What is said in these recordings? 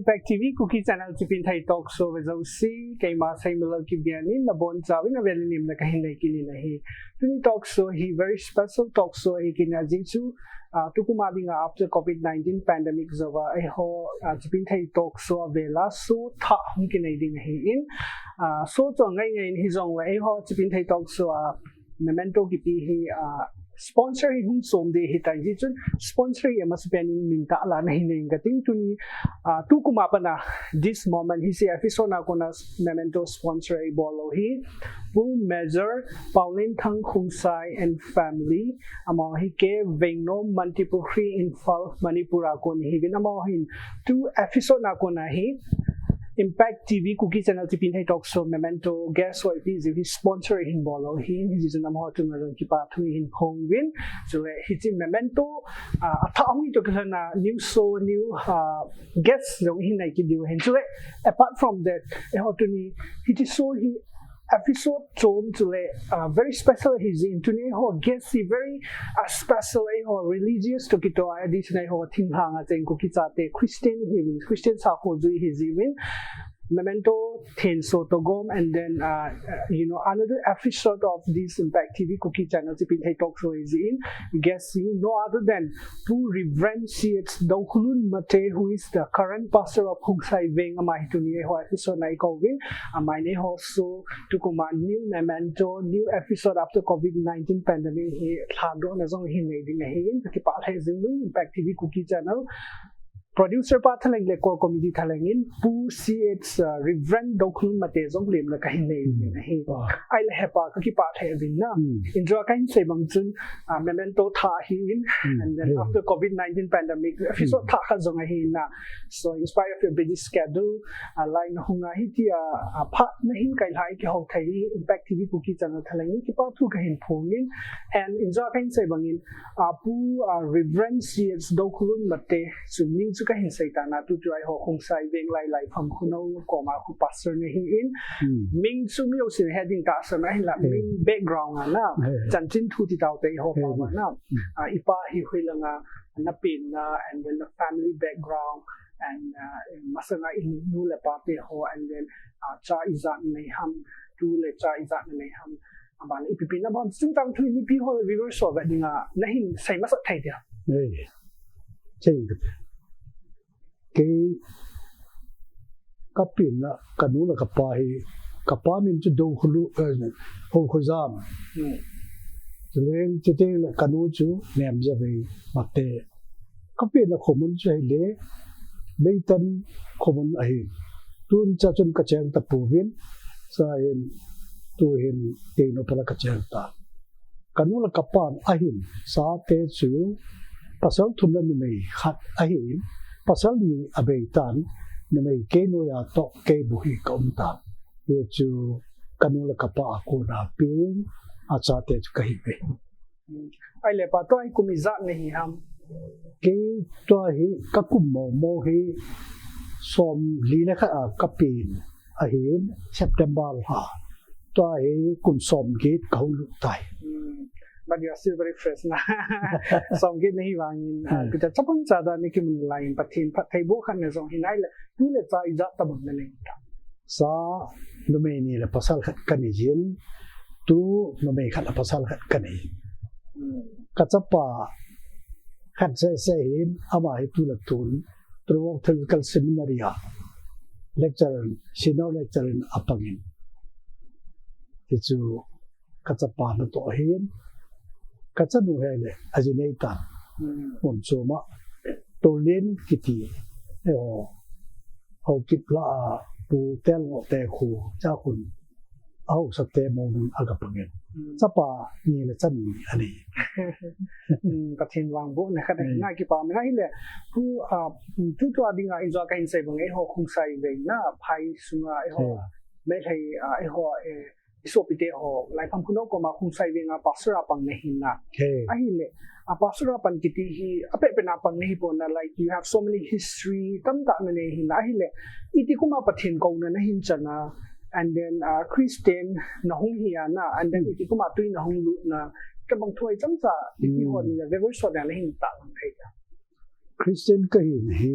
Impact TV Cookie Channel Chipin Thai Talk Show with Zosi kay Masay Miller Kibiani na bon sabi na velinim na kahinay kininahi. Tuni talk show hi very special talk show hi kinajitsu tukumadi nga after COVID-19 pandemic zawa ay ho Chipin Thai Talk Show vela so tha hum kinay ding hi in so to ngay hi zong wa ay ho Chipin Thai Talk Show memento kipi hi sponsor hi hum som de hi tai ji chun sponsor hi mas pening minta la na hining gating tuni tu kumapa na this moment hi si episode na ko na memento sponsor ai bolo hi full measure Pauline Thang Khung Sai and family among hi ke vengno multiple free infal manipura ko ni hi bin among hin tu episode na ko na hi Impact TV Cookie Channel Chipin Thai Talk Show memento guest what is if sponsor hin bolo hin hi jin am ho tu na ki pa thu hin hong win so hi jin memento athang to kana new show new guest long hin nai ki diu hin so apart from that ho tu ni hi so hi episode tom to very special his into ne ho guest si very special ho religious to kito additional ho thing hanga chen ko ki chate Christian sa ho ju his even memento ten so to gom and then another episode of this Impact TV Cookie Channel Chipin Thai Talk Show is in guest no other than to Reverend C.H. Daukulun Mate who is the current pastor of Khung Sai Veng amai tu ni ho episode na ko win amai ne ho so to command new memento new episode after COVID-19 pandemic he thado na jong hin nei ding he ki pa thai jing Impact TV Cookie Channel producer pa thalang le core committee thalangin pu CH Reverend Daukulun Mate jong lem la kahin nei na he ai le hepa ka ki pa thai bin na enjoy kain sei bang chun memento tha hi in and then after COVID-19 pandemic episode tha kha jong hi na so in spite of your busy schedule line hunga hi ti pha na hin kai lai ki ho thai Impact TV Cookie Channel thalangin ki pa thu kahin phongin and enjoy kain sei bangin pu Reverend CH Daukulun Mate so ning ka hin sai ta na tu try ho Khung Sai Veng lai pham khuno ko ma khu pastor ne hi in ming su mi osin heading ta sa na hin la ming background na chan chin thu ti taw te ho pa ma na ipa hi huilanga na pin na and then the family background and masanga in nu le pa pe ho and then cha izat nei ham tu le cha izat nei ham aban ipi na bon sing tang thu mi pi ho viewers so ba dinga na hin sai ma sa thai dia chei cái kapin na kanu na kapai min chu do khulu ho khozam tlen chete na kanu chu nem ja ve mate kapin na khomun chai le leitan khomun ai tun cha chun ka chang ta puvin sa in tu hin te no pala ka chang ta kanu la kapan ahin sa te chu pasal thum na ni khat ahin pasal ni abeitan na may keno ya to kay buhi kauntan ye chu kanula kapa ako na ping at sa te kahibe ai le pa to ai kumiza nahi ham ke to hi kakumo mo hi som lina kha kapin ahin September ha to hi kun som gate kaulu tai but you are still very fresh na song git nahi wangin kita chapang chada ni kim line pathin phathai bo khan ne song hinai le tu le chai ja tabang na le sa lumeni le pasal khat kanijin tu lumei khat pasal khat kani kachapa khat se hin ama hi tu la tun tru theological seminary lecturer sino lecturer apangin tichu kachapa na to hin kachanu hele ajineta chuma tolin kiti ho kitla pu tel ngo te khu cha khun au sakte mon agapangin chapa ni le chan ni ani pathin wang bo na khat na ki pa na ile pu tu to adinga enjoy kain sai bang ho Khung Sai Veng na phai sunga ho me thai ho isopite ho lai pham khuno ko ma Khung Sai Veng pasra pang ne hin na ai le pasra pan kiti hi ape pe na pang ne hi pon na like you have so many history tam ta ne hin na hi le iti kuma pathin ko na hin chana and then Christian na hung hi na and then iti kuma tu na hung lu na ka bang thoi cham cha iti ho ni le very so na hin ta lang thai Christian ka hin hi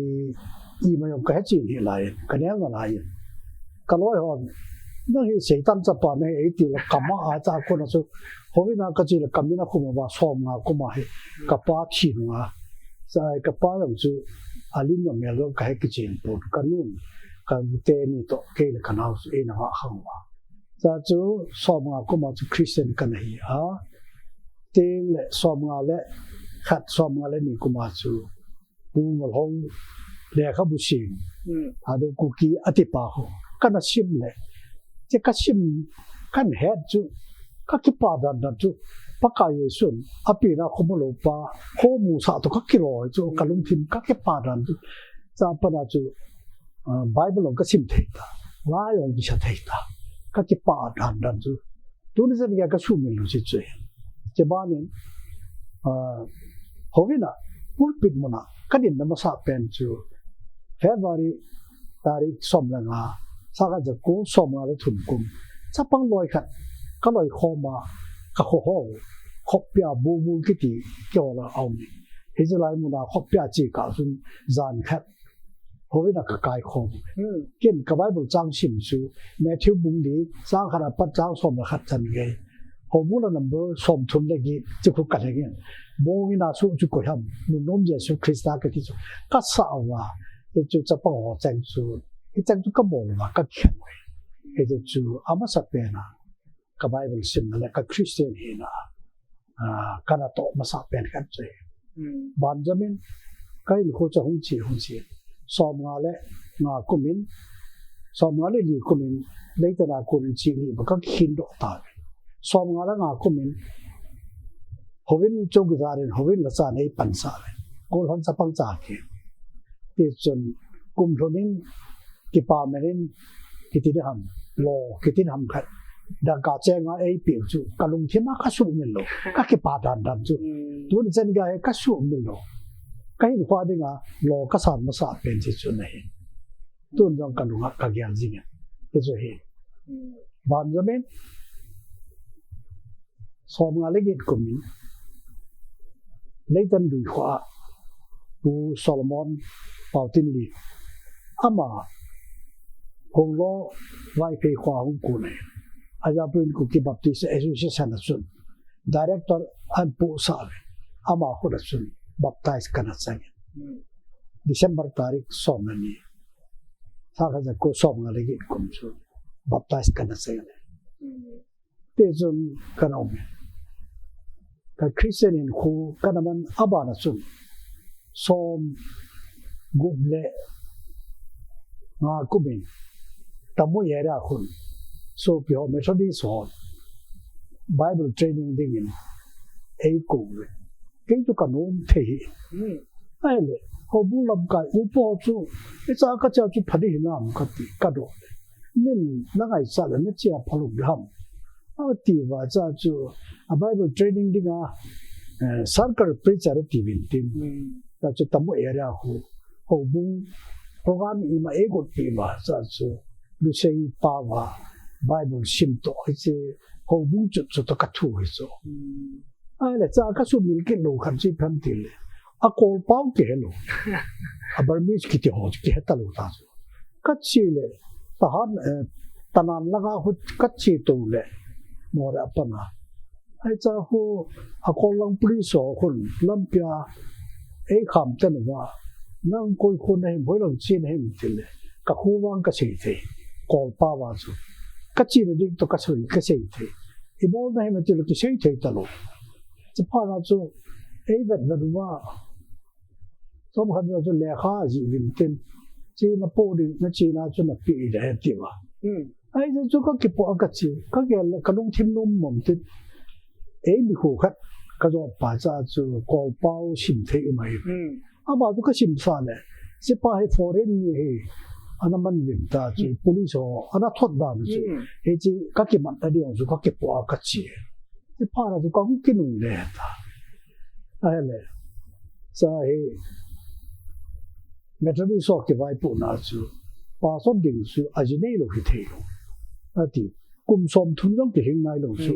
อีมันยังก็ให้จีนที่ไหนกันยังอะไรก็ร้อยหอนนั่นคือสิ่งตั้งจะปานในไอ้ที่เรากำมาอาจจะคนนั้นสุพอวินาก็จีนกำมินาคุมาว่าซ้อมงาคุมาให้กับป้าชินงาใช่กับป้าหลังสุอาลินยังมีเรื่องก็ให้จีนพูดกันนู่นกันเตนี่โตเกลกันเอาเองนะว่าข้างว่าจะจูซ้อมงาคุมาจูคริสเตียนกันให้เตงเลยซ้อมงาเลยขัดซ้อมงาเลยนี่คุมาจูปูงห้องเรียกเขาบุษิงดูคุกกี้อธิปาหูกันชิมเลยจะกันชิมกันเห็ดจูก็คิดปาดันดันจูปากกายสุนอภินาคุมโลปาโฮมูสาตุก็คิดรอยจูกันลุงทิมก็คิดปาดันจูจะปนาจูไบเบิลก็ชิมเถิดลายองดิฉันเถิดก็คิดปาดันจูตัวนี้จะมีการสู้มิลุจิจูจะบ้านนี้ฮอวินะพูดปิดมันก็ดินน้ำสาเป็นจูเฟบรุรีตาริกสมลังอาสักจะกู้สมลังเลยถุนกุมจะปังลอยขัดก็ลอยคอมาก็โหขบเปียบูบูกิติเกี่ยวละเอาเนี่ยเฮจิไลมุนาขบเปียจีก้าสุนจานขัดพอวินาก็กายคงเก่งกับไบเบิลจางชิมซูแมทธิวบุงดีสร้างขนาดปัจจางสมละขัดจันเกยฮอมูลนัมเบอร์สมทุนเลยกี่จะคุกกันเลยกี่โมวินาสุจุกยามนุ่นนมเยซูคริสต์ก็ที่สุก็สาวว่าจะจะปังหัวจังซูที่จังซูก็บอกว่าก็เขียนไว้จะจูอามาสับเป็นนะกับไบเบิลซิมนั่นแหละกับคริสเตียนเห็นนะกันโตมาสับเป็นกันใจบานจะมินก็ยิ่งเขาจะหุ่นจีสอมงาเล่งาคุมินสอมงาเล่ลีคุมินเลยแต่นาคุมินจีนี่มันก็ขินดอกตาสอมงาเล่งาคุมินฮวินจงกุซารินฮวินละซาในปันซาเลยกูหันสะปังจากเที่จนกุมโทนินกิปาเมรินกิติดำโลกิติดำขัดดังกาเจงไอ้เปียจูกะลุงที่มาคัสุมิลโลก็กิปาดันดันจูตัวนี้เจนกายคัสุมิลโลก็เห็นความดีงาโลก็สานมาสาเป็นจิตจุนเองตัวนี้ต้องกะลุงก็เกี่ยงจริงที่จะเห็นบางจะเป็นสอบงานเล็กๆก็มีเล็กตันดูขวาปูโซโลมอนเป่าตินลีอามาคงล้อไว้เพย์ขวาของกูเนี่ยอาจจะเป็นกูที่บัพติสเอซูเซชันสุนดีเรคเตอร์อันปูสาเลยอามาคนสุนบัพติสกันสังเกตDesember ตาริกสองนี้ถ้าเขาจะกูสอบงานเล็กๆก็มีบัพติสกันสังเกตเดี๋ยวจนกันเอาเนี่ยก็คริสเตียนคู่กันมันอาบานะสุนสมกุบเล่งาคุบินตั้มมวยอะไรคุณสุพิโอเมทอดีสอนไบเบิลเทรนนิ่งดิ่งเอ้กูเลยเก่งจุกันนุ่มเทหิไอ้เลยเขาบุลำกันอุปโภคไอ้จาก็จะจุดพันธุ์น้ำกันตีกระโดดนี่นั่งไอ้สัตว์นี่เจ้าพลุกห้ามเอาตีว่าจะจูไบเบิลเทรนนิ่งดิ่งสังกัดพรีเซอร์ทีวินทีมแต่จะตั้มมวยอะไรคุณเขาบุโปรแกรมอีมาเอกตีว่าจะจูดูเสียป้าว่าไบเบิลชิมโตไอ้เจ้าเขาบุจุดตะกัดถูกไอ้เจ้าไอ้เลยจาก็สุมิลกิโลขันจีพันทีเลยอะโคลป้าเกลโลอะบาร์มิสกิติโฮจิเกตตาลูตาจูกัดชีเลยทหารตานานลักอาหุดกัดชีตัวเลยมอร์อัปนาไอ้เจ้าหูอะโคลังปรีโซคนลำเปียไอ้คำเจ้าหนูว่านั่งคุยคนให้บ่อยลงชีนให้มันทีเลยก็คู่วางก็เสียทีโคลป้าวาจูกัดชีเลยดิ้งตัวก็เสียก็เสียทีอีโมนั่นให้มันทีเลยก็เสียทีตลอดจะพาเราจูไอ้แบบนั้นว่าสมคัญว่าจะเลี้ยข้าจีวินเต็มจีน่าพูดน่าจีน่าจะน่าปีเดียดีว่าไอ้เจ้าก็เก็บปากจีก็แกเลยก็ลงทิมนุ่มมั่งติไอ้มีคู่ขัดก็จะป้าจะจูกอลป้าชิมเทอีมาอยู่อามาดูก็ชิมซาเลยสิป้าให้ฟอร์เรนนี่เฮอันนั้นมันวินตาจู police อันนั้นทอดดานจูเฮจีก็เก็บมันแต่เดียวจูก็เก็บปากจีสิป้าเราจูก็หุ่นกินนุ่งเลยตาไอ้เลยใช่เมทรดีสอกที่ไว้ปุ่นอาจูป้าสอนดิ่งจูอาจิเนโลฮิเทโลนั่นที่กุมสมทุนยังที่หิงไงลงจู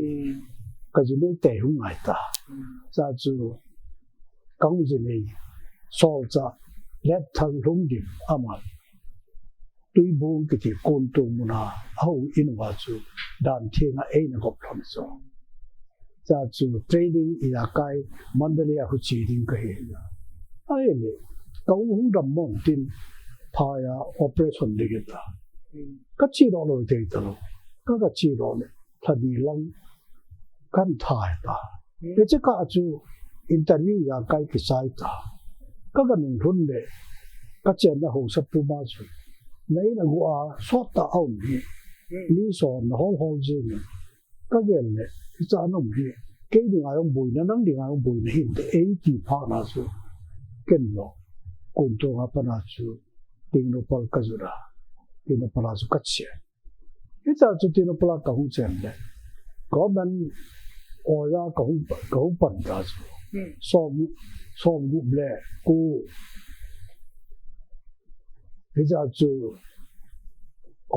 ก็จะไม่แต่หุ่นไงตาจ้าจูกังจิเนสอลจ้า let thang long dim aman tui bung ki kon tu muna au in wa chu dan thenga ein gop thom so cha chu training ila kai mandalia hu chi ding ka he ai le kau hung dam mon tin phaya operation de ta ka chi ro lo de ta lo ka chi ro le thadi lang kan thai ta le che ka chu interview ya kai ki sai ta ka ga nung thun le ka chen na ho sa pu ma chu nei na gu a so ta au ni so na ho ho ji ni ka gen le cha no mi ke ni nga yong bui na nang di nga yong bui na hin de ei ki pha na chu ken lo kun to ha pa na chu ting no pal ka zura ting no pala chu ka che ita chu ting no pala ka hu chen le ko ban o ya ka hu pan ta chu som gu ble ku ita chu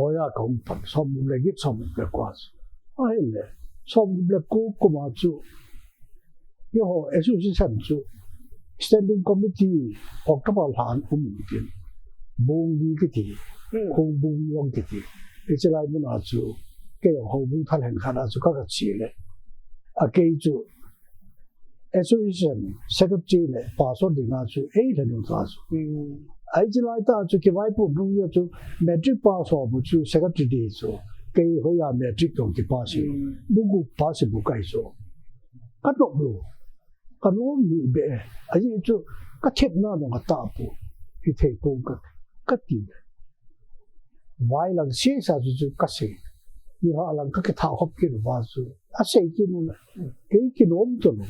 o ya ka hu pan som gu ble gi som ble kwa chu ai le som gu ble ku ma chu yo ho esu ji san chu standing committee of the Balhan Umkin, Bungi Kitty, Hong Bung Yong Kitty, it's a like Munazu, Gay Hong Bung Talan Hanazuka Chile, a gay to Association, Second Chile, Paso de Nazu, 8 and Uzazu. I like that to give I put Bunga to metric pass of to Secretary, so Gay Hoya metric of the passing, Bungu possible Kaiso. Cut up blue. Kan mi be ai chu ka thep na no ta pu hi thei ko ka ti wai lang se sa chu ka se ni ha lang ka tha hop ki wa chu a se ki no ke ki nom chu no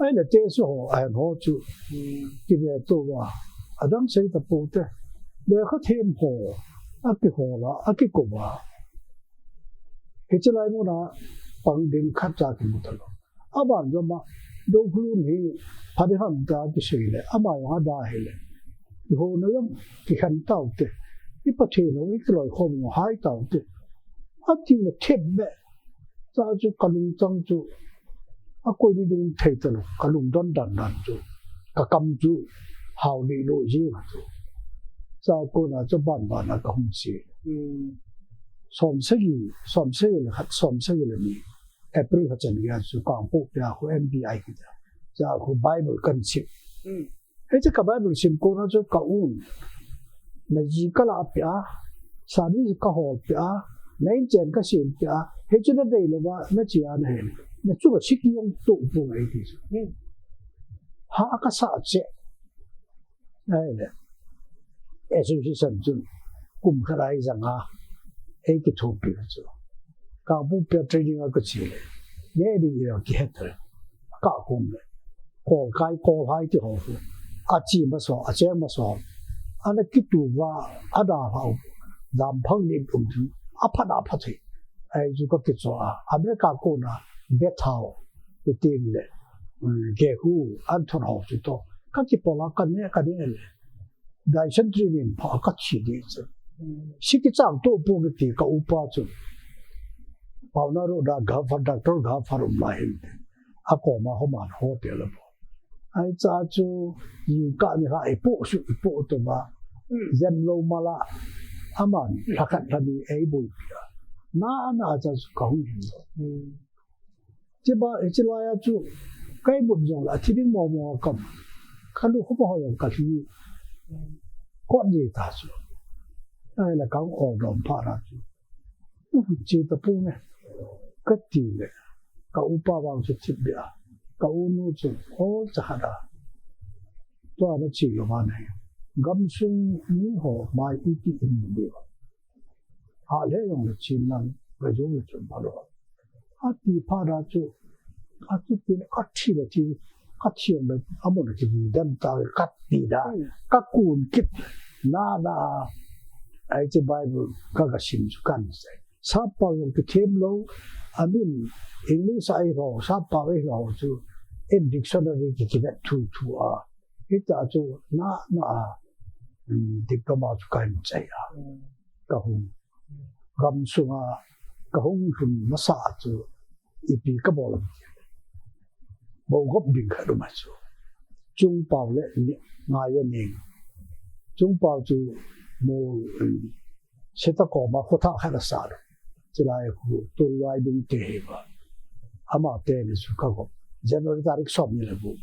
ai la te so ho ai ho chu ki ne to wa adam se ta pu te le kha them ho a ki ho la a ki ko wa ke chlai mo na pang ding khat cha ki mo ta lo aban jo ma do khlu ni phade ham ta ki seile ama ya da hele I ho no yam ki khan tau te I pathe no I kloi khom no hai tau te ati ne thep be sa chu kalung chang chu a koi ni dung thei ta lo kalung don dan dan chu ka kam chu hau ni lo ji ma chu sa ko na chu ban ban na ka hum si som se le hat som se le ni April ha chen ya chu kang po ya ko MBI ki da ja ko Bible kan chi he che ka Bible sim ko na chu ka un na ji ka la pya sa ni ka ho pya nei chen ka sim pya he chu na dei lo ba na chi an he na chu ba chi ki yong to po ai ki ha ka sa che ai le esu si san chu kum kharai janga ei ki thu pi chu ka bu pe trading a ka chi le ne di yo ki het ka kum le ko kai ko hai ti ho a chi ma so a che ma so ana ki tu wa ada ha dam phang ni tum chu a pha da pha thi ai ju ka ki so a me ka ko na be thao tu tin le ge hu an thon ho chu to ka ki po la ka ne le dai shan tri ni pha ka chi di chu shi ki chang to po ge ti ka u pa chu Pauna ro da ga fa doctor ga fa rum la hin a ko ma ho man ho te la ai cha chu yi ka ni ha ai po su po to ba zen lo mala aman thakat thani ai bu na cha chu ka hu che ba che la ya chu kai bu jong la chi ding mo mo kam khalu ho ba ho yang ka chi ko ni ta chu ai la kang o dom pa ra chu chi ta pu ne ka ti le ka upa wang chu chip bia ka unu chu o cha da to ana chi lo ma ne gam sung ni ho mai I ti in bi ha le yong le chi nang ga jo le chu ba lo a ti pa da chu a chu ti ne ka chi le ti ka chi yong le a mo le chi dan ta ka ti da ka kun kip na da ai che Bible ka ga shin chu kan sai sa pa yong ke them lo I mean English ai ho sa pa we ho chu in dictionary ki ki that to it a chu na diploma chu kan chai ka hum gam sunga ka hum hun ma sa chu ipi ka bol bo gop ding ka do ma chu chung pa le ni nga ye ni chúng bao chú mù sẽ ta có mà khó thao hay là sao chỉ là tôi loại đúng thế mà ama tên là chú cao January tarik som như là vụ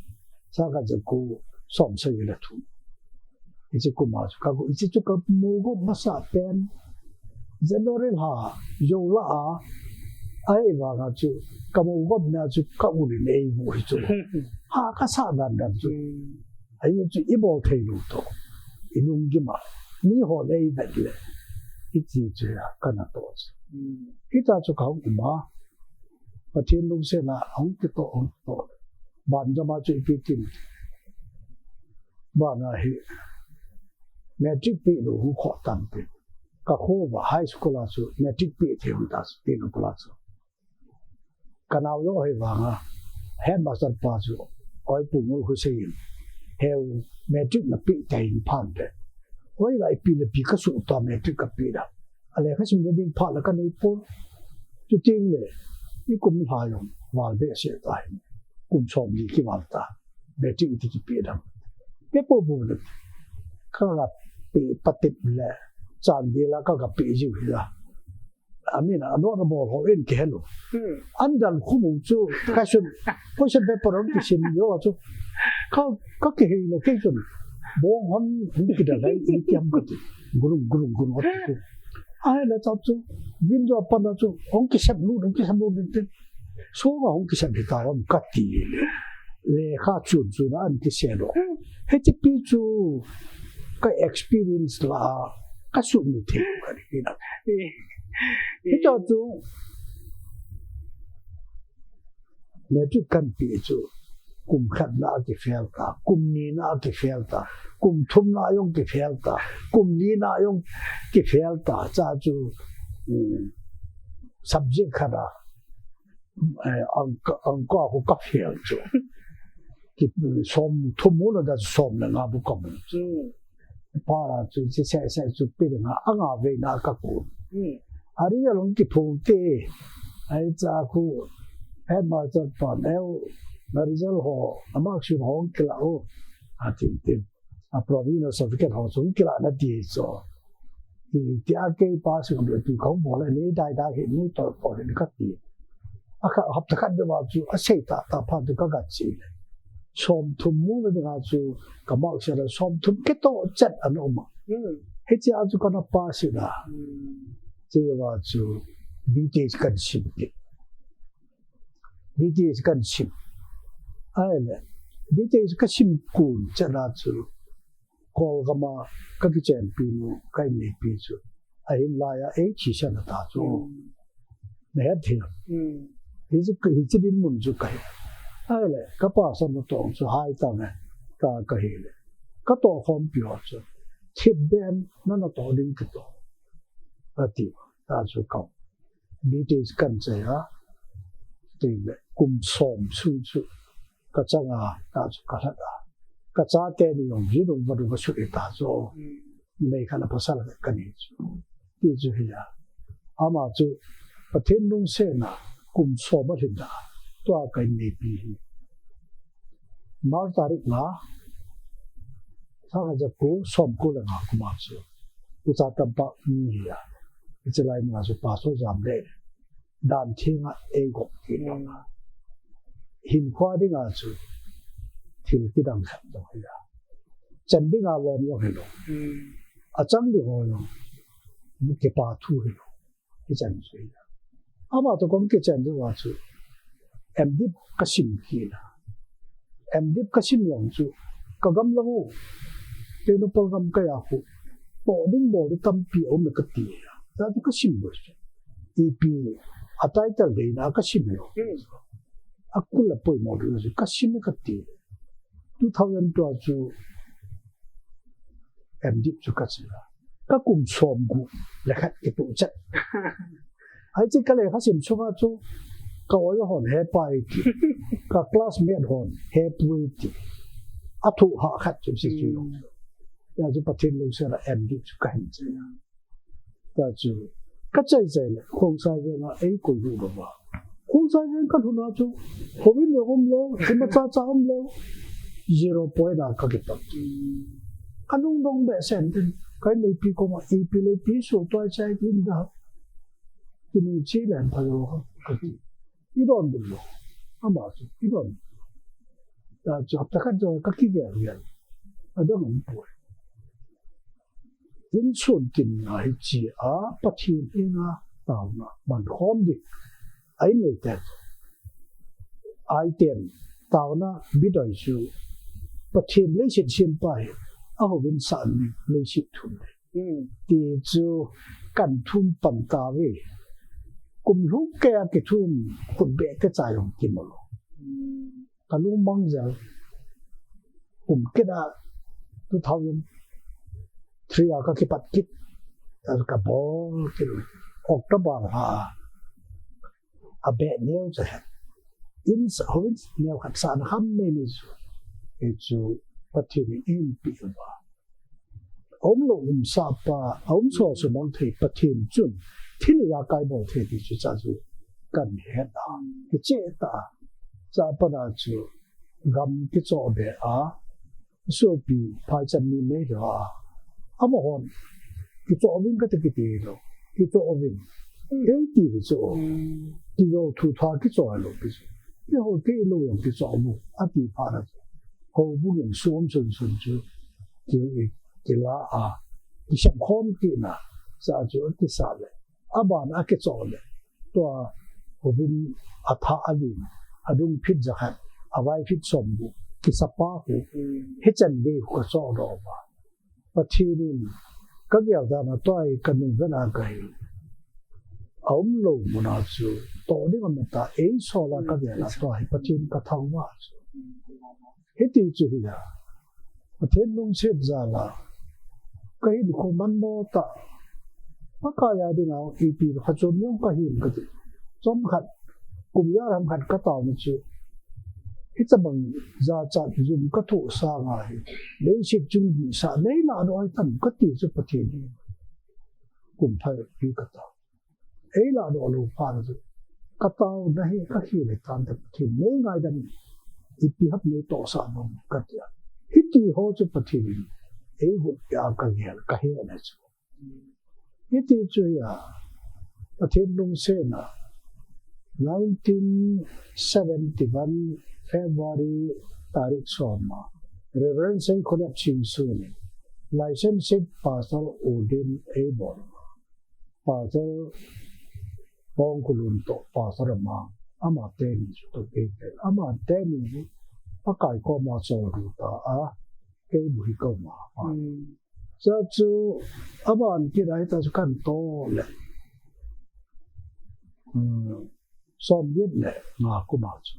sao cái giờ cô som xây là thủ 이제 그 맞아 가고 이제 쭉 뭐고 마사 pen January ha yola ai và nga chu kamu gob na chu kamu ni nei bu chu ha ka sa dan dan chu ai chu ibo thei lu to inung gi ma ni ho nei ba le ichi chu ya kana to kita chu ka ma pathin lu se na ong ki to ban jama chu ipitin ba na hi metric pe lu hu kho tan pe ka kho ba high school la chu metric pe the hu ta pe no kla chu kanao yo he wa nga head master pa chu oi pu mu hu se yin he metric na pe tai phan de oi lai pi le pi ka su ta metric ka pe da ale kha sum de ding pha la ka nei po chu ting le ni kum ha yong wal be se ta kum chom ni ki wal ta metric ti ki pe da pe po bu le ka ga pe patip le chan de la ka ga pe ji hu la Amin, ano na mo ho in kelo. Andan khumu chu kashin question paper on kishin yo chu. Ka ke le kishin. Bo hon ki da lai ni kyam ko. Guru ko. Ai la chap chu vin jo pa na chu hong ki sab lu din. So ga hong ki sab ta ram ka ti. Le kha chu na an ki se lo. He ti pi chu ka experience la ka su ni the ka ni na. Cái cho chú mẹ chú cần bị chú cùng khát na cái phèo ta cùng ni na cái phèo ta cùng thum na yung cái phèo ta cùng ni na yung cái phèo ta cha chú subject khá là ang có của các phèo chú cái som thum muốn là som là ngã bút công pa là chú sẽ chú biết là ang à về na các cụ Ariya long ki phungte ai cha khu ai ma cha pa neu na result ho amak shun hong kila o tin a provisional certificate ho sung kila na ti so ti a ke pa sung de ti khong bo la ni dai he ni to po ni ka ti a kha hap ta khat de wa chu a sei ta pha de ka ga chi som thum mu de ga chu ka ma sha da som thum ke to chat an o ma he chi a chu ka na pa si da 这个话就 BTS 更新的 BTS 更新哎嘞 BTS 更新滚这那就高个嘛个个钱比如该你比就哎来呀哎其实那大做没听你这个这里门就该哎嘞个把什么动作还当呢个黑嘞个多方标准贴边那多领个多 Ati ta chu kau BTS kan che ha ti le kum som su chu ka changa ta chu ka la ka cha te ni yong ji dong ba du ba su ta zo me kha na pasal ka ni chu ti chu ya ama chu pathen nung se na kum som ba hin da to ka ni pi mar tarik na sa ga ja ko som ko la na kuma chu ku cha tam pa ni ya It's like na so paso jam le dan thinga e go kinga hin khwa ding a chu thil ki dang khat do ya chan ding a lom yo helo a chang di ho yo mu ke pa thu helo ki chan su ya ama to kom ke chan do wa chu em dip ka sim ki na em dip ka sim yong chu ka gam lo te no pa gam ka ya hu bo de tam pi o me ka ti 다 그 심보죠. 이비 아타이탈 데이나 그 심이요. 아kul라 보이 모르죠. 그 심이 같이 2000도 아주 MD 주까지라. 그 꿈솜구 내가 이거 자. 아직 그래 하심 소가죠. 그 어여 혼 해파이티. 그 클래스메이트 혼 해프이티. 아투 하캅 좀 시키요. 야주 파틴 로서라 MD 주까지. ta chu ka chai chai le khong sai ge na ei ko lu ba ba khong sai ge ka thuna chu hobi lo gom lo sima cha cha om lo 0 point na ka ke ta anong nong be sen tin kai nei pi ko ma pi le pi so to chai tin da tin chi lan pa ro ka ti iron bu lo ama su iron da jo ta ka jo ka ki ge ya ado ngam pu in chun tin na hi chi a pathin ina taw na man khom dik ai nei ta ai tem taw na bidoi su pathin le chin chin pai a ho bin san le chi thun ti chu kan thum pam ta we kum lu ke ke thum kun be ke chai long kin mo ka lu mang ja kum ke da 2003 ka ki pat kit ka bol ke October ha a be neo ja in sa hoin neo khat san ham me ni chu pathin in pi ba ông lo sa pa ông so so mong thei pathin chun thin ya kai bo thei ti chu cha chu kan he da ki che ta cha pa da chu gam ki cho be a so pi phai chan ni me da amo hon ki cho vin ka te ki ti lo ki cho vin e ti ri cho ti lo thu tha ki cho lo pi ni ho ke lo yong ki cho mu a ti pha da ho bu gen suom sun sun chu ki ki la a ki sham khom ki na sa chu ki sa le aban a ke cho le to ho bin a tha ali adung phit ja khat awai phit som bu ki sa pa hu he chan be ko cho ro ba pathin ka ya da na to ai kan nu na kai ông lo mo na chu to ni ngam ta e so la ka ya la to ai pathin ka thang wa chu he ti chu hi ya pathin nung chet za la kai du ko man mo ta pa ka ya di na e pi ha chom yong ka hin ka ti chom khat kum ya ram khat ka ta ni chu hi cha bang za cha zum ka thu sa nga hi le ship chung bi sa nei na do ai tam ka ti chu pathin ni kum thai hi ka ta ei la do lo pa chu ka ta na hi ka hi le tan ta pathin nei ngai dan i pi hap le to sa no ka ti hi ti ho chu pathin ni ei hu ya ka ge ka he na chu hi ti chu ya pathin lung se na 1971 February tarik soma Reverend Saint Khonap Ching Suni licensed pastor Odin Abel pastor Pong Kulunto pastor ma ama ten to ke ama ten ni pakai ko ma so ru ta a ke bu ko ma sa chu aban ki dai ta kan to le som biết le ma ko ma chu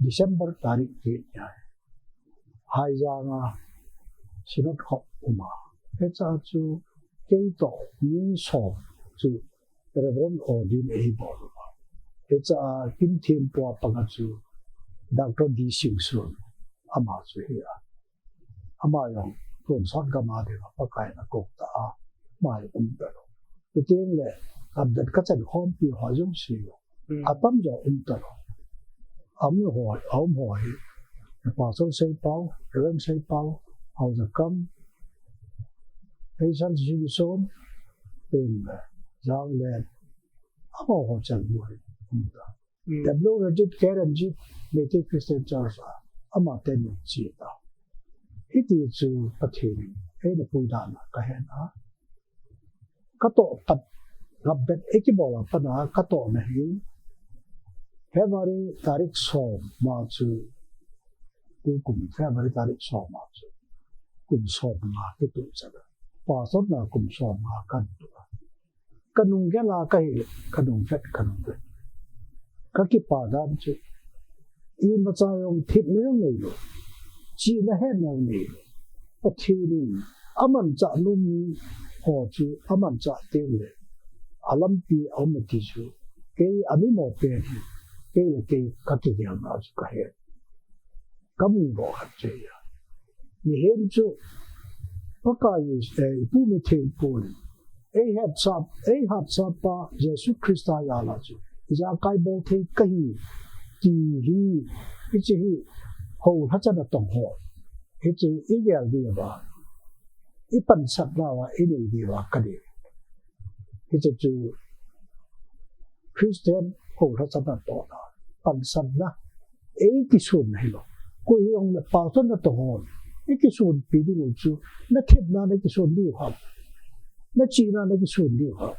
December tarik ke ya hai ja nga sinot khop uma he cha chu ke to ni so chu Reverend Odin Abel he cha kin thim po panga chu Dr. D Sing Sun ama chu ya ama yong kon sat ga ma de pa kai na ko ta mai ta lo tin le abdat ka chan khom pi ho jong si atam jo ta lo ấm hỏi bảo số xây bao rồi xây bao hầu giờ cấm hay sang chỉ đi số tiền giao lên ấm họ chẳng buồn đẹp lúc rồi chết cái làm gì mấy cái Christian church ấm họ tên là gì đó ít thì chú bắt hiện hay là phụ đàn cái hiện đó các tổ bắt gặp bên ấy cái bảo là bắt nó các tổ này February tarik som ma chu tu kum February tarik som ma chu kum som ma ke tu cha pa sot na kum som ma kan tu kanung ge la kai kanung fet ka ki pa dan chu I ma cha yong thit ne yong nei lo chi na he na nei pa thi ni aman cha num ho chu aman cha te le alam pi am ti chu ke ami mo pe cái các cái điều nào cũng hay, cấm đồ hạt chơi à,你现在不该不没听过呢，哎哈把耶稣基督呀了就，你家该不听个伊，第一，一直后他真的懂好，一直一样的吧， ipan sat na wa ining diwa kadi hichu Christian ho ra chana to na pan san na kisun na hilo ko yung na paton na to hon kisun pidi mo chu na khep na na kisun di ha na chi na na kisun di ha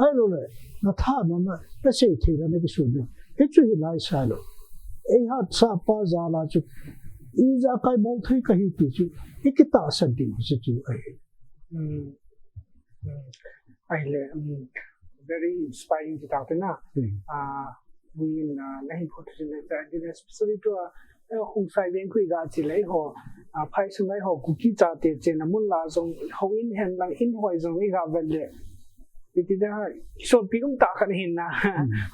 ai lo le na tha na se the na kisun di hichu hi lai sa lo ha sa pa za la chu iza kai mo thai ka hi ti chu ikita san di chu ai ai le very inspiring to talk na we nahi photo ne ta din especially to hong sai ven kui ga chi lai ho phai su mai ho ku ki cha te chen mun la zong ho in hen lang in hoi zong i ga vel le ti da so pi kum ta khan hin na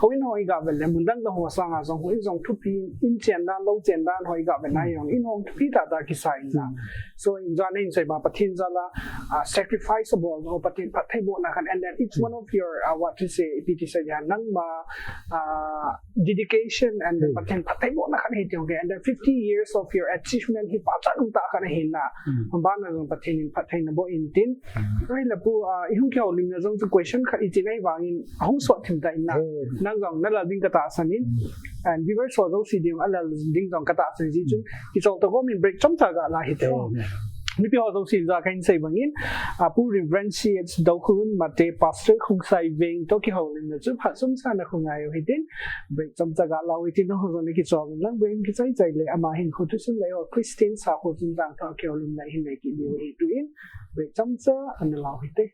ho in hoi ga vel le mun dang da ho sa nga zong ho in zong thu pi in chen dan lo chen dan hoi ga vel na yong in hong pi ta ki sai na so in za nei sai ba pathin za la sacrificeable no patin pathai bo na khan and then each one of your what to say pt sa ya nang ma dedication and then patin pathai bo na khan he tiong and then 50 years of your achievement hi pa ta dum ta khan hin na ba na zong pathin pathai na bo in tin rai la pu i hung kyau lim na zong zu question kha i chinai wang in hong so thim ta in na nang zong na la ding ka ta sanin and we were so zo si ding ala ding zong ka ta san ji chun ki zong to go min break chom ta ga la hi te mi pi ho zo si za kain sai bangin pu reverence do khun ma te pastor khung sai veng to ki ho lim na chu pha sum sa na khung ai hi tin break chom ta ga la wi tin ho zo ni ki chom lang ben ki chai chai le ama hin khu tu sun le ho Christian sa ho jin dang ta ki ho lim na hin le ki ni wi tu in break chom cha an la hi te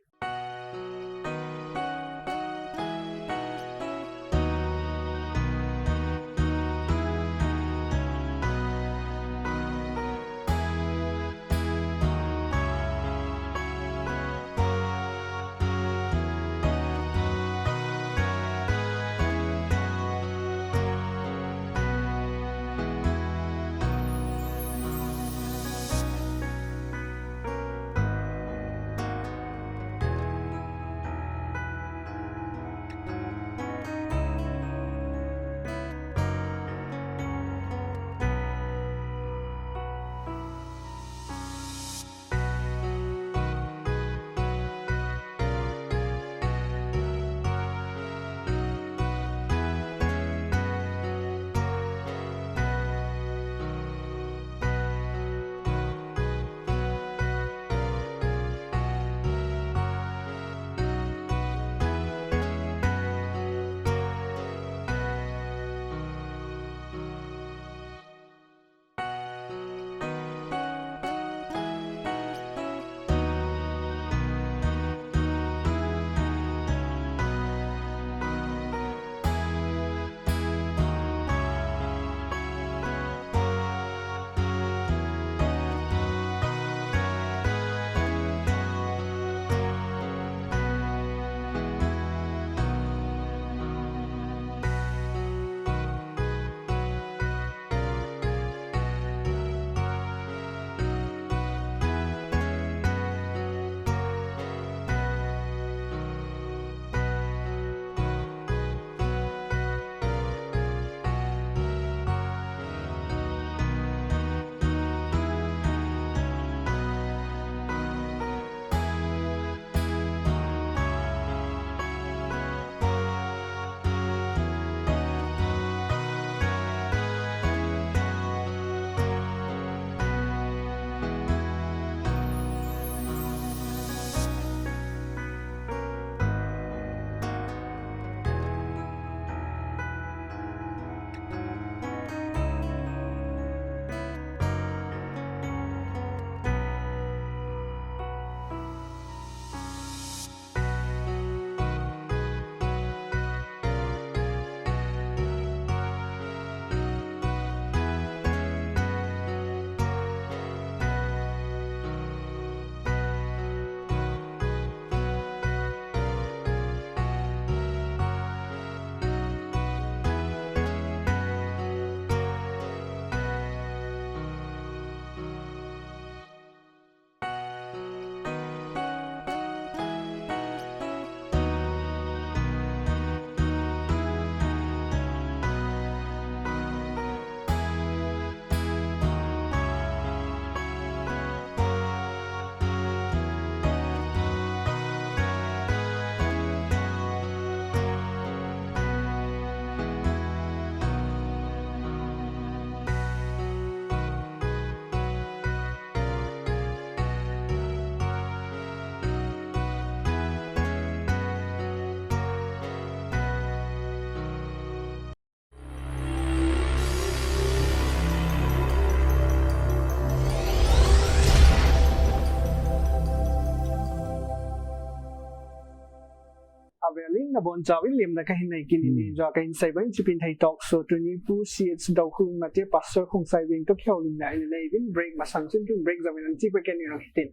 lin na bon chawi lim na kahin nei kin ni jo kahin sai ban chipin thai talk so to ni pu si it's do khung na te pastor khung sai wing to kheu lim na nei bin break ma sang chin tun break zamin an chi pa ken ni no hitin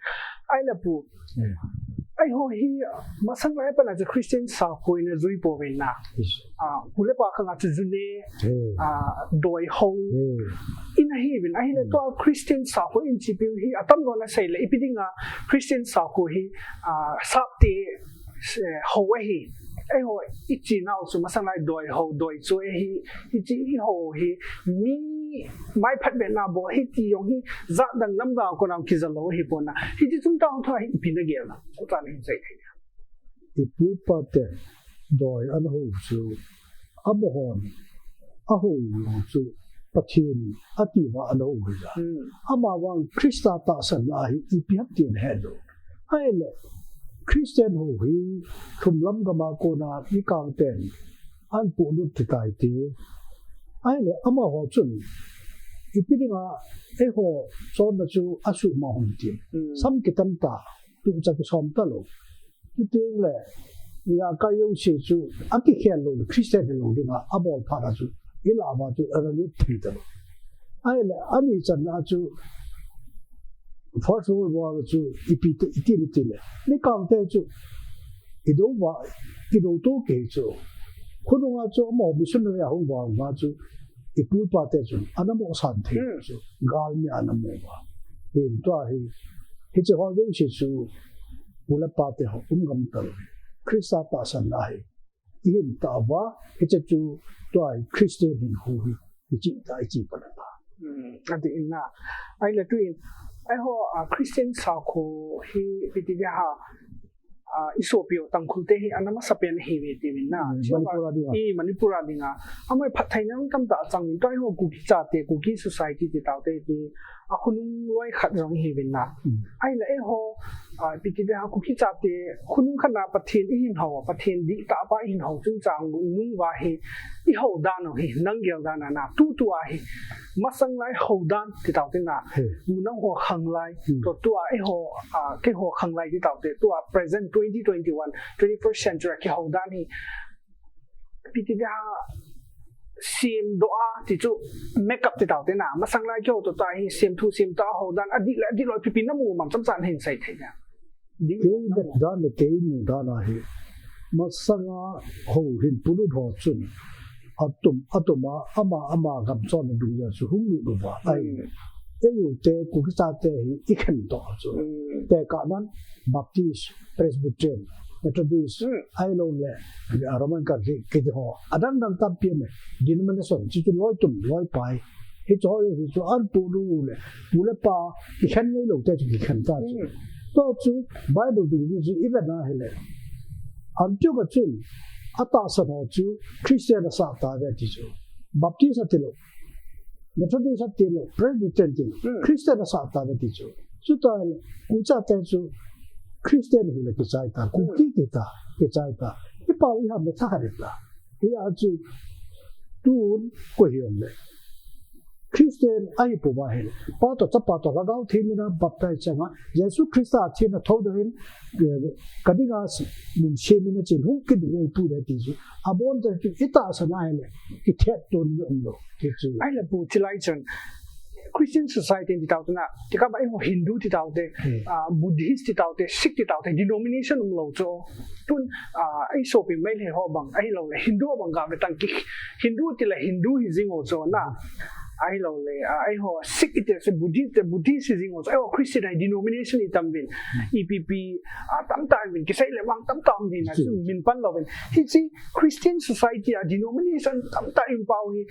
ai la pu ai ho hi ma sang lai pa na the Christian sa ko in zui po wen na pule pa khanga chu june doi ho in hi bin ai la to Christian sa ko in chi pi hi atam no na sai la ipidinga Christian sa ko hi sa te ho hi ai ho ichi na so ma sang lai doi ho doi so hi ichi ho hi mi mai phat be na bo hi ti yong hi za dang lam da ko nam ki za lo hi pon na hi ji chung tang tho hi pi na ge la ko ta ni sai thai ipu pa te doi an ho chu amohon a ho chu pathin ati wa an ho ja ama wang Krista ta san a hi ipiat tin he do ai le Christian ho hi thum lam ga ma ko na ni kang ten an pu lu ti tai ti ai le ama ho chun ipidinga e ho son na chu asu ma hon ti sam ki tam ta tu cha ki som ta lo ti te le ya ka yo she chu aki khen lo Christian lo dinga abo pha da chu ila ba chu ara lu ti ta lo ai le ani chan na chu First World War chu iti le ni kang te chu ido wa ido to ke chu khono nga chu mo missionary a hong wa chu ipu pa te chu anamo san the chu gal ni anamo wa hin to hi hi che ho yo shi chu pula pa te ho gam ta Krista ta san na hi in ta wa hi che chu to ai Christian hin ho hi chi ta chi pa na ati inna ai la tu ai ho Christian sa ko hi pitiga ha isopio tangkhul te hi anama sapen hi ve ti win na manipura dinga amai phathai nang tam ta chang ni kai ho ku ki cha te ku ki society ti taw te ti akhunung loi khat rong hi win na ai la e ho pitiga ha ku ki cha te khunung khana pathin hin ho pathin di ta pa hin ho chung chang nung wa hi I ho dan no hi nang gel dan na tu a hi masang lai ho dan ti taw te na u nang ho khang lai to tu a e ho ke ho khang lai ti taw te tu a present 2021 21st century ki ho dan hi pitiga sim doa ti chu make up ti taw te na masang lai kyo to ta hi sim thu sim ta ho dan adi loi pipi na mu mam cham chan hin sai the ya di ke dan le ke mu dan a hi masanga ho hin pulu tho chun atuma ama gam chon du ya su hung lu ba ai te yu te ku ki sa te hi ikhen to chu te ka nan Baptist Presbyterian Methodist ai lo le Roman Catholic ke ho adan dang tam pi me denomination chi chu loi tum loi pai hi cho hi chu an pu lu le pu le pa ikhen nei lo te chi khen ta chu to chu Bible du ni chi even na hele an chu ga chu ata sa no chu Christian sa ta ve ti chu Baptist te lo Methodist te lo Presbyterian te Christian sa ta ve ti chu chu ta ku cha te chu Christian hi le ke chai ta ku ki ke chai ta I pa I ha me tha ha la I a chu tu ko hi le Christian ai po ba he pa to cha pa to ga gao thi mi na baptize changa Yesu Christa thi na tho do hin kadinga mun she mi na chen hu ki de tu de ti chu abon de ti ita sa na le ki the to lo ki chu ai la pu chi lai chen Christian society ti taw na ti ka ba ho Hindu ti taw te Buddhist ti taw te Sikh ti taw te denomination lo cho tun ai so pi mai le ho bang ai lo le Hindu bang ga tang ki Hindu ti la Hindu hi jing o cho na ai lo le ai ho Sikh ti se Buddhist hi jing o cho ai ho Christian ai denomination I tam bin EPP tam ta bin ki sai le wang tam tam din na min pan lo bin hi chi Christian society a denomination tam ta in pau hi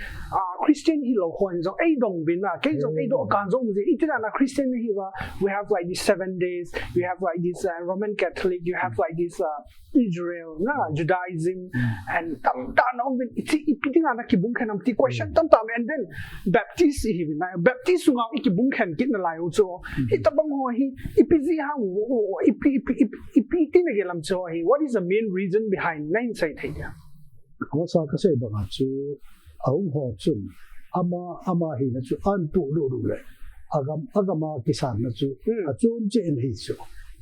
Christian hi lo hon zo ai dong bin na ke zo ai do kan zo mu ji itina na Christian hi wa we have like these 7 days we have like this Roman Catholic you have like this Israel na Judaism and tam ta no bin ipitinga na ki bung khanam ti question tam tam and then Baptist hi bin na Baptist sunga ki bung khan kit na lai zo hi tabang ho hi ipizi ha ipi tin ge lam cho hi what is the main reason behind nine sai thai ya ko sa ka se ba chu au ho chun ama hi na chu an pu lu le agama kisan na chu a chum che en hi chu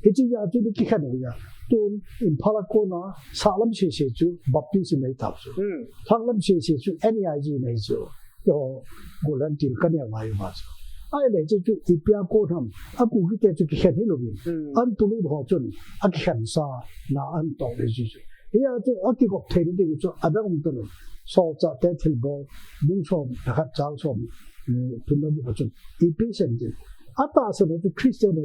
he ji ya ju ki khan ya tun impala ko na salam she chu baptism nei ta chu thanglam she chu NIG nei chu yo golan til kan ya mai ma chu ai le chu ipia ko tham aku ki te chu ki khan hi lo bi an tu lu ho chun ak khan sa na an to le ji chu ya chu ak ko the de chu adang tu so cha te thil bo bung som khat chang som tun lo chu ipisen ji ata so the Christian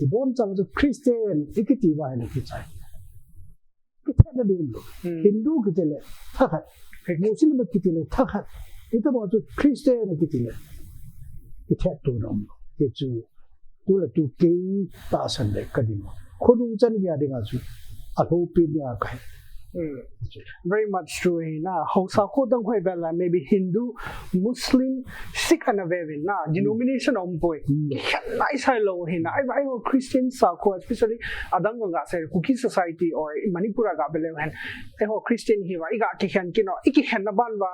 ibon chang chu Christian ikiti wa ne ki chai ki thana de Hindu ki tele thakhat Muslim ki tele thakhat ita bo chu Christian ki tele ki that tu nom ki chu tu la tu ke ta san le ka din khonung chan ya de nga chu a ho pin ya kai Very much true. Na Hausa ko dang hoy bela maybe Hindu, Muslim, Sikh na vevin na denomination on boy. Nice hello hina. I Christian sa ko especially adang nga sa Kuki society or Manipura ga bele hen. Ho Christian hi wa iga ki hen kino iki hen na ban ba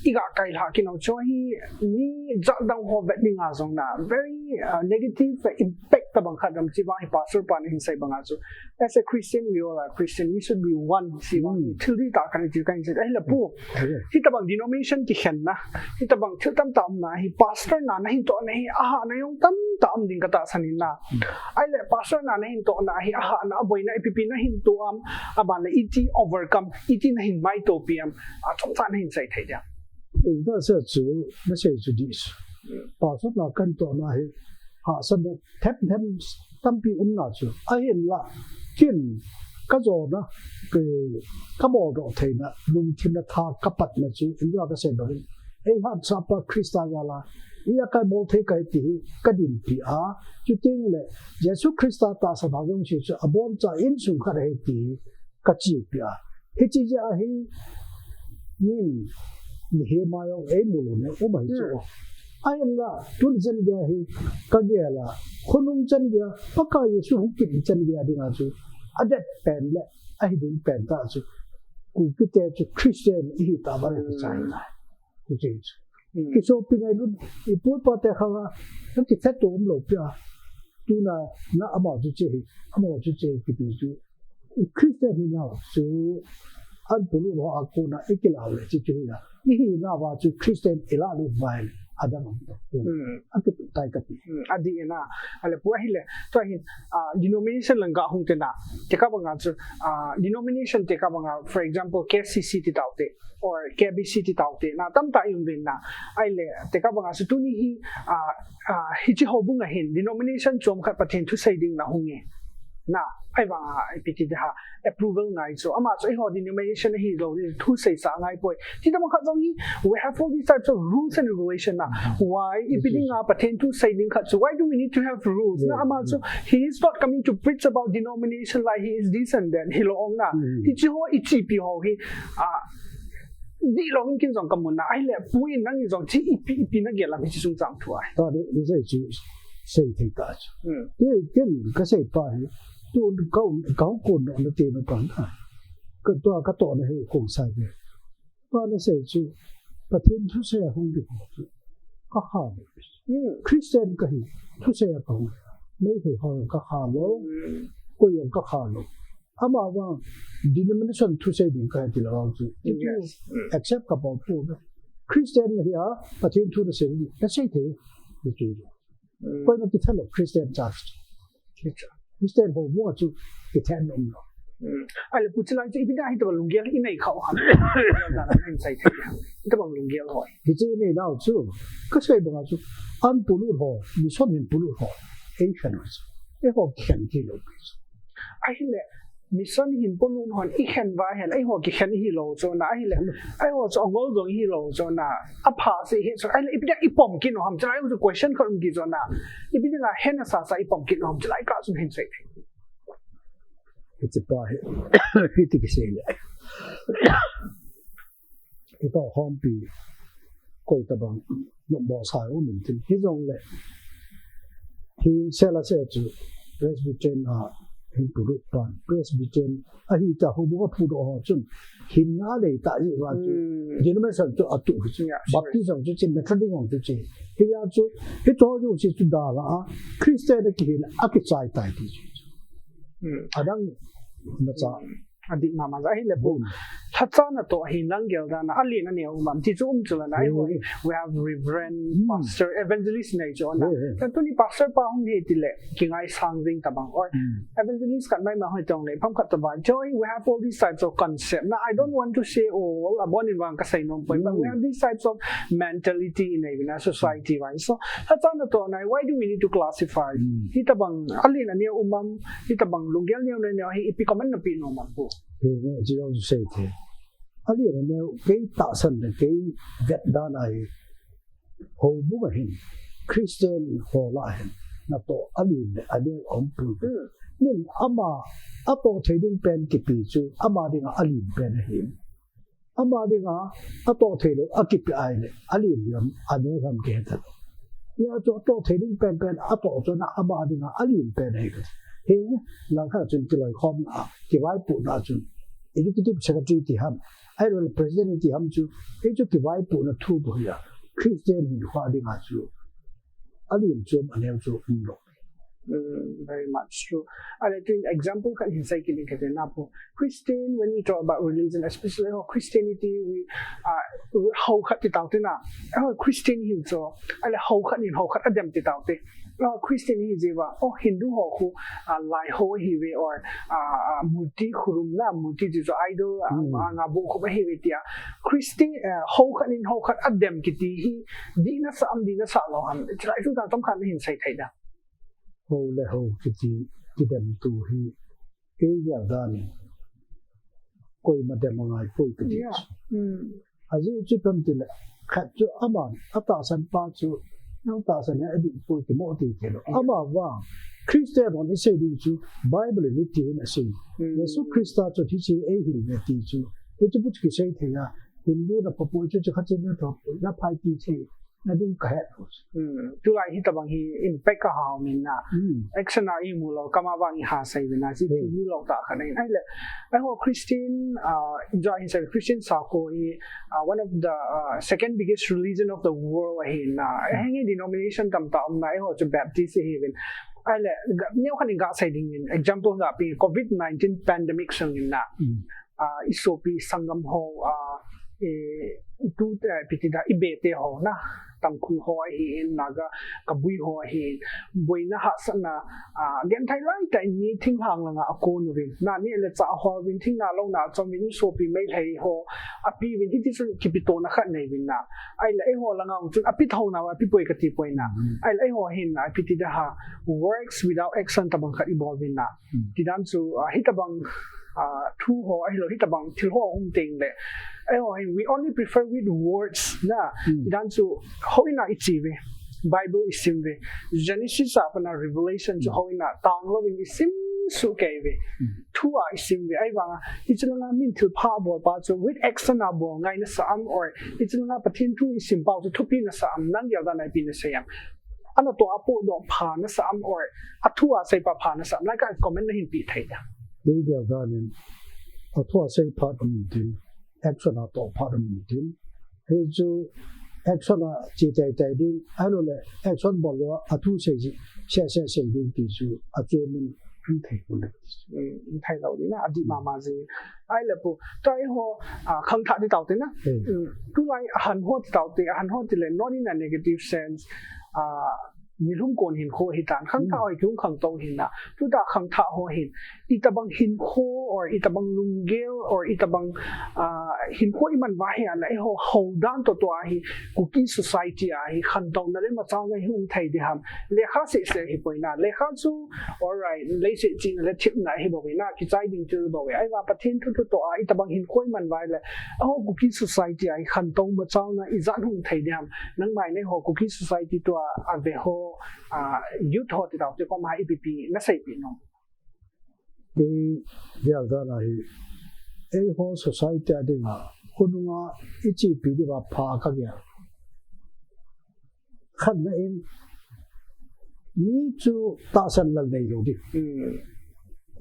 iga kai la kino cho hi ni ja dang ho vet ni nga zong na very negative impact tabang khadam chi ba hi pastor pan hin sai banga so as a Christian we all are Christian we should be one si till di ta kan ji kan ji ai la pu hi tabang denomination ki hen na hi tabang thil tam tam na hi pastor na na hin to na hi aha na yung tam tam ding kata sanin na ai le pastor na na hin to na hi aha na boy na ipipi na hin to aban la iti overcome iti na hin mai to pm a chong tan hin sai thai ja da se chu na se chu di pastor na kan to na hi ha san thep tam pi na chu ai hin la kin ka zo na ke ka bo do thei na lum thin na tha ka pat na chu india ka se do ei ha cha pa krista ya la ia ka mo thei kai ti ka din pi a chu ting le yesu krista ta sa ba yong chi chu abom cha in su kha re ti ka chi pi a he chi ja hi ni he ma yo ei mo ne o mai chu ai la tun jan ga hi ka ge la khunung chan ga pa ka yesu hu ki chan ga ding a chu adet pen le ai din pen ta chu ku ki te chu Christian hi ta ba le chai na ku ji ki so pi ngai lu I pu pa te kha na ki set to lo pya tu na ama chu che ki ti chu Christian hi na so an pu lu ho a ko na ikila le chi chu na hi na ba chu Christian ila lu vai adam akit tai ka adi na ale pu hile to hin denomination langa hung te na te ka banga chu denomination te ka banga for example KCC ti taute or KBC ti taute na tam ta yung din na ai le te ka banga chu tu ni hi hi chi ho bunga hin denomination chom khat pathen thu sai ding na hunge na ai ba ipiti ha approval ngai so ama so ho denomination hi lo thu sai sa ngai poi ti ta kha zong hi we have all these types of rules and regulation na why ipiti nga pathen thu sai ding khat so why do we need to have rules na ama so he is not coming to preach about denomination like he is this and then he lo ong na hi chi ho ichi pi ho hi di lo min kin zong kamun na ai le pui nang zong chi ipi na ge la mi chi sung chang thu ai ta de sai chi sai thei ta chu ke ka sai pa hi tu kau ko no na te no kan ka to na he ko sai be pa na sai chu pathen thu sai hung di ka ha Christian ka hi thu sai ka hung nei he ho ka ha lo ko yo ka ha lo ama wa denomination thu sai din ka ti lo chu accept ka ba pu Christian here pathen thu na sai ka sai the chu ko na ti thalo Christian church Christian ho mo chu ki than nom lo ale pu chlang chi bida hi to lungial i nei khau ha na na sai thi to bang lungial hoi ki chi nei nao chu ka sai ba chu an pu lu ho ni so min pu lu ho ei khan e ho khan ki lo ai le mission hin polun hon I khan wa hen ai ho ki khan hi lo so na ai le ai ho so ngol zong hi lo so na a pha se hi so ai le ibida I pom kin ham chlai u question ko um ki so na ibida la hen sa I pom kin ham chlai ka sun hen sai it's a pa hi ti ki se le ito hom pi ko ta bang no bo sa u min tin hi zong le hi se la se chu Presbyterian hin pu lu pan Presbyterian a hi ta hu bo pu do ho chun hin na le ta ji wa chu denomination chu atu chu baptism chu chin Methodist hong chu chi hi ya chu hi to ju chi chu da la Christian ki la a ki chai tai ti adang na cha adik mama zai le bu thatsa na to hin lang gel da na ali na ne umam ti chu chula na we have reverend pastor evangelist na jo na tu ni pastor pa hong he ti le kingai sang jing tabang or evangelist kan mai ma hoi tong le pham khat ta ban joy we have all these types of concept na I don't want to say all abon in wang ka sai nom but we have these types of mentality in a society right so thatsa na to na why do we need to classify hi tabang ali na ne umam hi tabang lunggel ne ne hi ipi comment na pi no man bu chỉ có say thế, anh ấy là cái tạo sản là cái Việt Nam này, hồ bút là hình, Christian hồ lại hình, là tổ anh ấy ông bự, nên ama, tổ trading pen kịp chú, ama đi ngã anh ấy pen hình, ama đi ngã, tổ trading kịp ai này, anh ấy làm cái thật, nhưng tổ trading pen tổ cho nó ama đi ngã anh ấy pen hình. Hình là khác trên cái lời khom cái vai phụ là chun executive secretary thì ham hay là president thì ham chu cái chỗ cái vai phụ là thu bồi à Christian hình hóa đi ngã chu anh em chu anh em chu không được very much true. And I think example kan hinsay kini kasi na po Christian when we talk about religion especially Christianity we hầu khát ti tao te na Christian hin so ale hầu khát adam ti tao te Christian hi jewa Hindu ho khu lai ho hi we or murti khurum na murti ji so idol nga bu ko ba hi we tia Christian hầu khát adam ki ti hi di na sa lo han trai chu ta tom khan hin sai thai da hồ là hồ cái đầm tù hi cái nhà ra này coi mà đầm ngay coi cái gì à chứ chứ tâm thì là khách chỗ aman ata san pa chỗ nó ta san này đi coi cái mỏ thì cái đó aman vang Christian on is saying chú Bible này thì nó saying Jesus Christ cho thì chỉ ấy thì này thì chú cái chú bút cái saying thì là Hindu là phụ cho khách trên nó thôi nó phải thì chỉ na din ka het tu lai hi tabang hi impact ka haw min na action na i mu lo kama bang ha sai na si ti lo ta kha nei ai le ai ho Christian enjoy himself Christian sa ko one of the second biggest religion of the world hi na hang denomination tam ta na ai ho chu Baptist hi ben ai le new khan ga sai ding example ga pi COVID-19 pandemic sang na isopi sangam ho itu pitida ibete ho na tangku ho hi naga kabui ho hi boina ha sana again thai lai tai ni thing hang la ko nu rin na ni le cha ho win thing na lo na chomin so pi mai thai ho api win ti su kipito na khat nei win na ai la ai ho la ngam chu api thau na api poi ka ti poi na ai la ai ho hin na api ti da ha works without action tabang kha involve na ti dan chu hitabang thu ho ai lo hitabang thil ho hum ting le we only prefer with words na dan so how ina ichive Bible isimve Genesis apana Revelation so how ina tang lo win isim su keve thu isimve ai wanga ichilanga min thil pha bo pa so with action abo ngai na sam or ichilanga pathin thu isim pa so thupi na sam nang ya da nai pi na sayam ana to apo do pha na sam or athua sai pa pha na sam like I comment na hin pi thai da đây giờ ra nên athua sai pa dum tin action na to pa dum tin he jo action na chi tai din ano le action bo lo athu sai ji sai din ti su athu min thai ko le thai lo ni na adi mama ji ai le pu tai ho khang tha di tau te na tu lai han ho ti tau te han ho ti le not in a negative sense ni lum kon hin kho hi tan khang tha oi chung khang to hin na tu da khang tha ho hin itabang hin kho or itabang lunggel or itabang hin kho iman wa hi ala ho ho dan to hi cookie society hi khan to na le ma chaw ngai hum thai di ham le kha se hi poina le kha chu all right le se chi le thip na hi bo na ki chai ding chu bo ai wa pathin thu to itabang hin kho iman wa le cookie society hi khan to ma chaw na i zan hum thai di ham nang mai ne ho cookie society to a ve ho youth ho ti daw te ko ma IPP na sai pi no cái giờ ra là ai ho society ade nga khununga ichi pi di ba pha ka ya khan na em ni chu ta san la nei lo di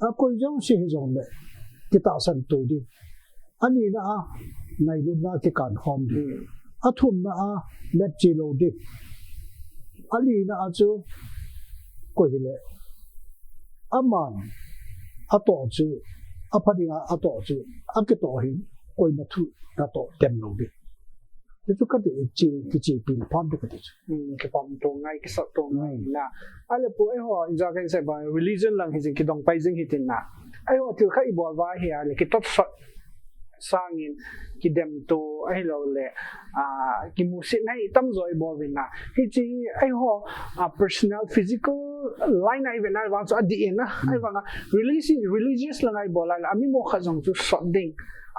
a koi jong si jong le ki ta san to di ani na nai lu na ki kan hom di a thum na let chi lo di ali na chu ko hi le aman a to chu a phadinga a to chu a ke to hi koi na thu na to tem lo bi te chu ka de chi pin pam de ka de cái phong tổ ngay cái sợ tổ ngay na ai là bố ấy họ giờ cái sẽ bảo religion lang thì cái đồng bay dinh thì tiền na ai họ từ khai bỏ vai hè là cái tốt sợ sang in cái đem to ai lâu lệ cái music này tâm rồi bỏ về na cái gì ai họ personal physical line này về na vang cho đi na ai vang religious lang ai bỏ lại là mình mua khát giống cho sợ đinh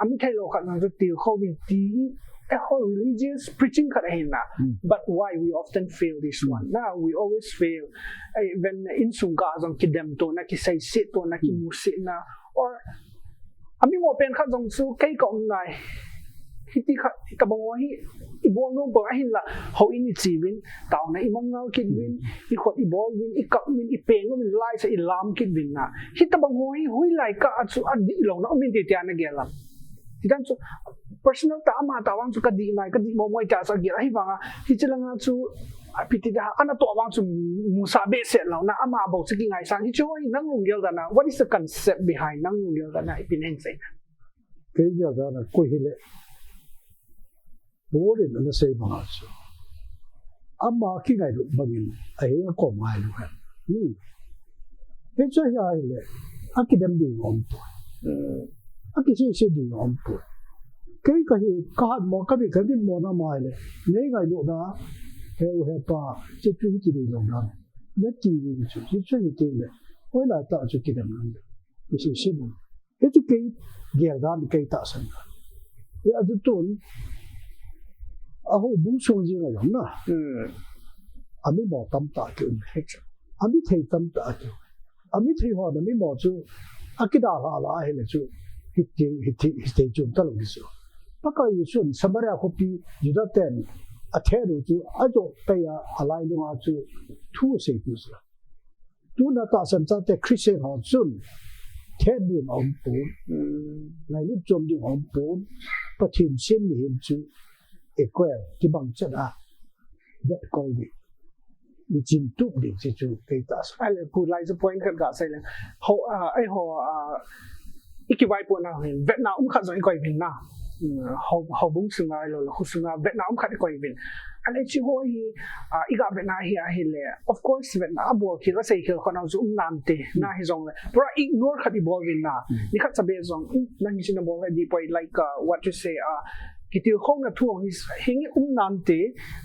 mình thấy lo khát giống cho tiêu khâu bị tí religious preaching but why we often fail this one now we always fail when in sunga jong kidem to na ki sai sit to na ki musi na or ami mo pen kha jong su kai ko nai hiti kha ka bong hi I bol no bo ahin la ho in chi win taw na imong ngau kin win I khot I bol win I kap win I pen no min lai sa I lam kin win na hita bang hui lai ka atsu adi lo na min ti tian na gela tidan so personal ta ama tawang chu kadi mai kadi mo moi ta sa gi ai wanga hi chelanga chu apiti da ana to wang chu musa be set lo na ama bo chi ngai sang hi chu nang ngul gel da na what is the concept behind nang ngul gel da na ipinen sai ke ya da na ko hile bo le na sai ba chu ama ki ngai lu bagin ai ko mai lu ha ni ke cha ya ile akidam bi on to akisi di on to cái hạt mỏ cái bị mỏ nó mài này nếu ngày độ đó heo pa chỉ chú chỉ đi lòng đó nhất chỉ đi chú chỉ chú đi tiền này quay lại tạo cho cái đầm này cái sự sinh cái chú cái ghẻ ra cái tạo sinh cái ở chỗ ở hồ bún sông gì là giống đó anh mới mỏ tâm tạo kiểu này anh mới thấy tâm tạo kiểu anh mới thấy họ anh mới mỏ chú cái đó là hay là chú hít chung ta làm cái gì baka yusun samara kopi judaten atheru chu ajo taya alai lunga chu thu se tu sa tu na ta san cha te christian ho chun then ni om pu lai lu chom di om pu pathin sim ni him chu equal ki bang chan a that call ni jin tu de che chu ke ta sa ale pu lai zo point khat ga sai le ho ai ho ikiwai po na Vietnam khat zo ikoi bin na how bung sunga lo lo sunga Vietnam khat ko ibin and chi ho hi iga Vietnam hi le of course Vietnam bo ki la sei khel khona zum nam te na hi zong le pura ignore khat I bol win na ni khat sabe zong na hi sin bol di point like what you say kitil khong na thuang is hingi nam te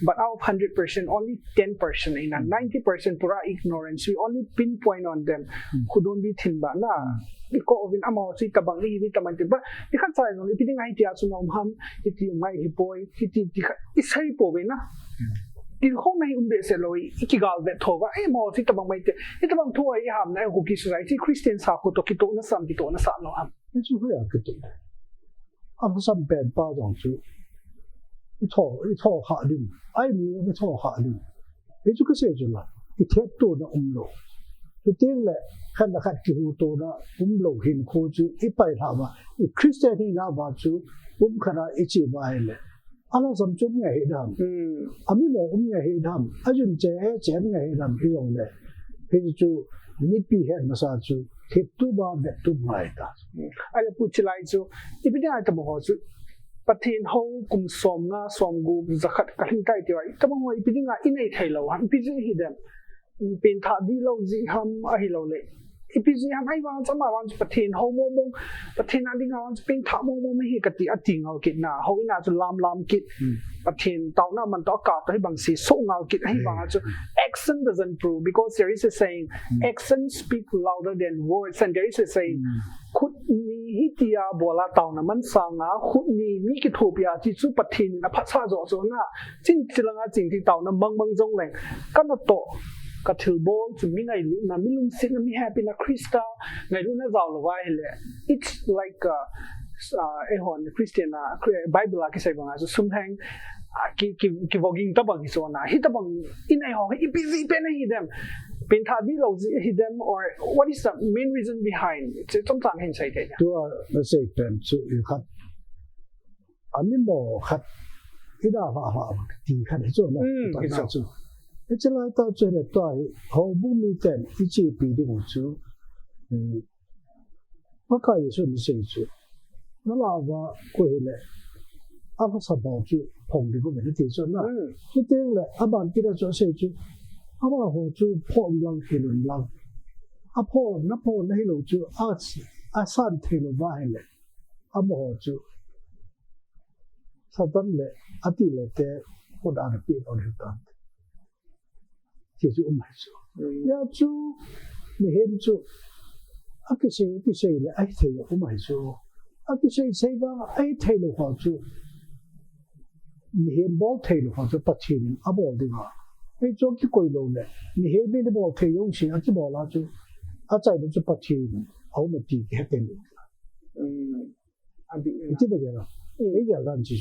but out of 100% only 10% in 90% pura ignorance we only pinpoint on them khudon bi thin ba na ko ovin amao si tabang ni taman te ba ti khan sai no ti ngai ti asu nom ham ti mai hi poi ti isai po be na ti khong nai umbe se loi ikigal be thoba e mo si tabang mai te tabang thoi ham na ko ki society Christian sa ko to ki to na sam ki to na sa no am chu hu ya ke to am sam pen pa jong chu I tho ha lim ai mi I tho ha lim e chu ka se chu la ki the to na lo cái tiếng là khăn là khăn kiểu tổ đó cũng lâu hình khô chú ít bài thảo mà Christian thì nào vào chú cũng khả năng ít chỉ bài này anh là dòng chúng ngày đam anh mới bảo cũng ngày đam anh dùng trẻ ngày đam cái dòng này cái chú nít bị hết mà sao chú hết tu ba hết tu mai ta anh là phụ chỉ lại chú ít biết ai tầm hồ chúประเทศเขากุมสมนะสมกูจะขัดกันใกล้ตัวแต่บางวันอีพีนี้อินไอไทยเราอีพีนี้ฮิดเดมเป็นท่าดีเราจีฮัมไอเราเลยอีพีนี้ฮัมไอวันจะมาวันประเทศเขาโมงประเทศนั้นที่เขาจะเป็นท่าโมงไม่เห็นกติอัดจริงเอากินนะเขาอินาจะลามกินประเทศตอนนั้นมันต้องการให้บางสิ่งส่งเอากินให้บางจะ action doesn't prove because there is a saying action speak louder than words and there is a sayingขุดนี้ฮิตยาบัวละตาวนั้นมันสางาขุดนี้มีกิทูปยาที่สุปทินนะพัชชาโจโจน่ะจริงจริงจริงที่ตาวนั้นบางจงแหล่งกันโตกระถือบอลจะมีไงรู้นะมีลุงซินมีแฮปปี้นะคริสตัลไงรู้นะเราเลยว่าเลย it's like ไอ้หอนคริสเตียนนะไบเบิลอะที่ใส่บางอย่างสุ่มแทงki voging tabang hisona hitabang inai ho ipisi pen hidem pen thadi lo hidem or what is the main reason behind it's sometimes hin sai te to na sei pen su khat ami mo khat ida ha ti khat so na ta su it's like ta che le ta ho bu mi ten ichi pi de chu 不可以说你谁做，那老婆过来，阿不是保住碰的个问题说那，就这样嘞，阿爸记得做谁做，阿爸好做破浪去轮浪，阿破那破那路做阿山提路巴来，阿不好做，萨当嘞阿弟嘞的，我打的别我的干，这就买做，要做你很做。啊，佢寫咧，哎，睇落好埋咗。啊，佢寫吧，哎，睇落好咗，你係冇睇落好咗8千年，啊冇啲嘛。你做幾貴路咧？你係邊啲冇睇用錢，啊只冇啦咗，啊再嚟咗8千年，好咪自己一定嚟。啊啲，你知唔知啦？你又諗住？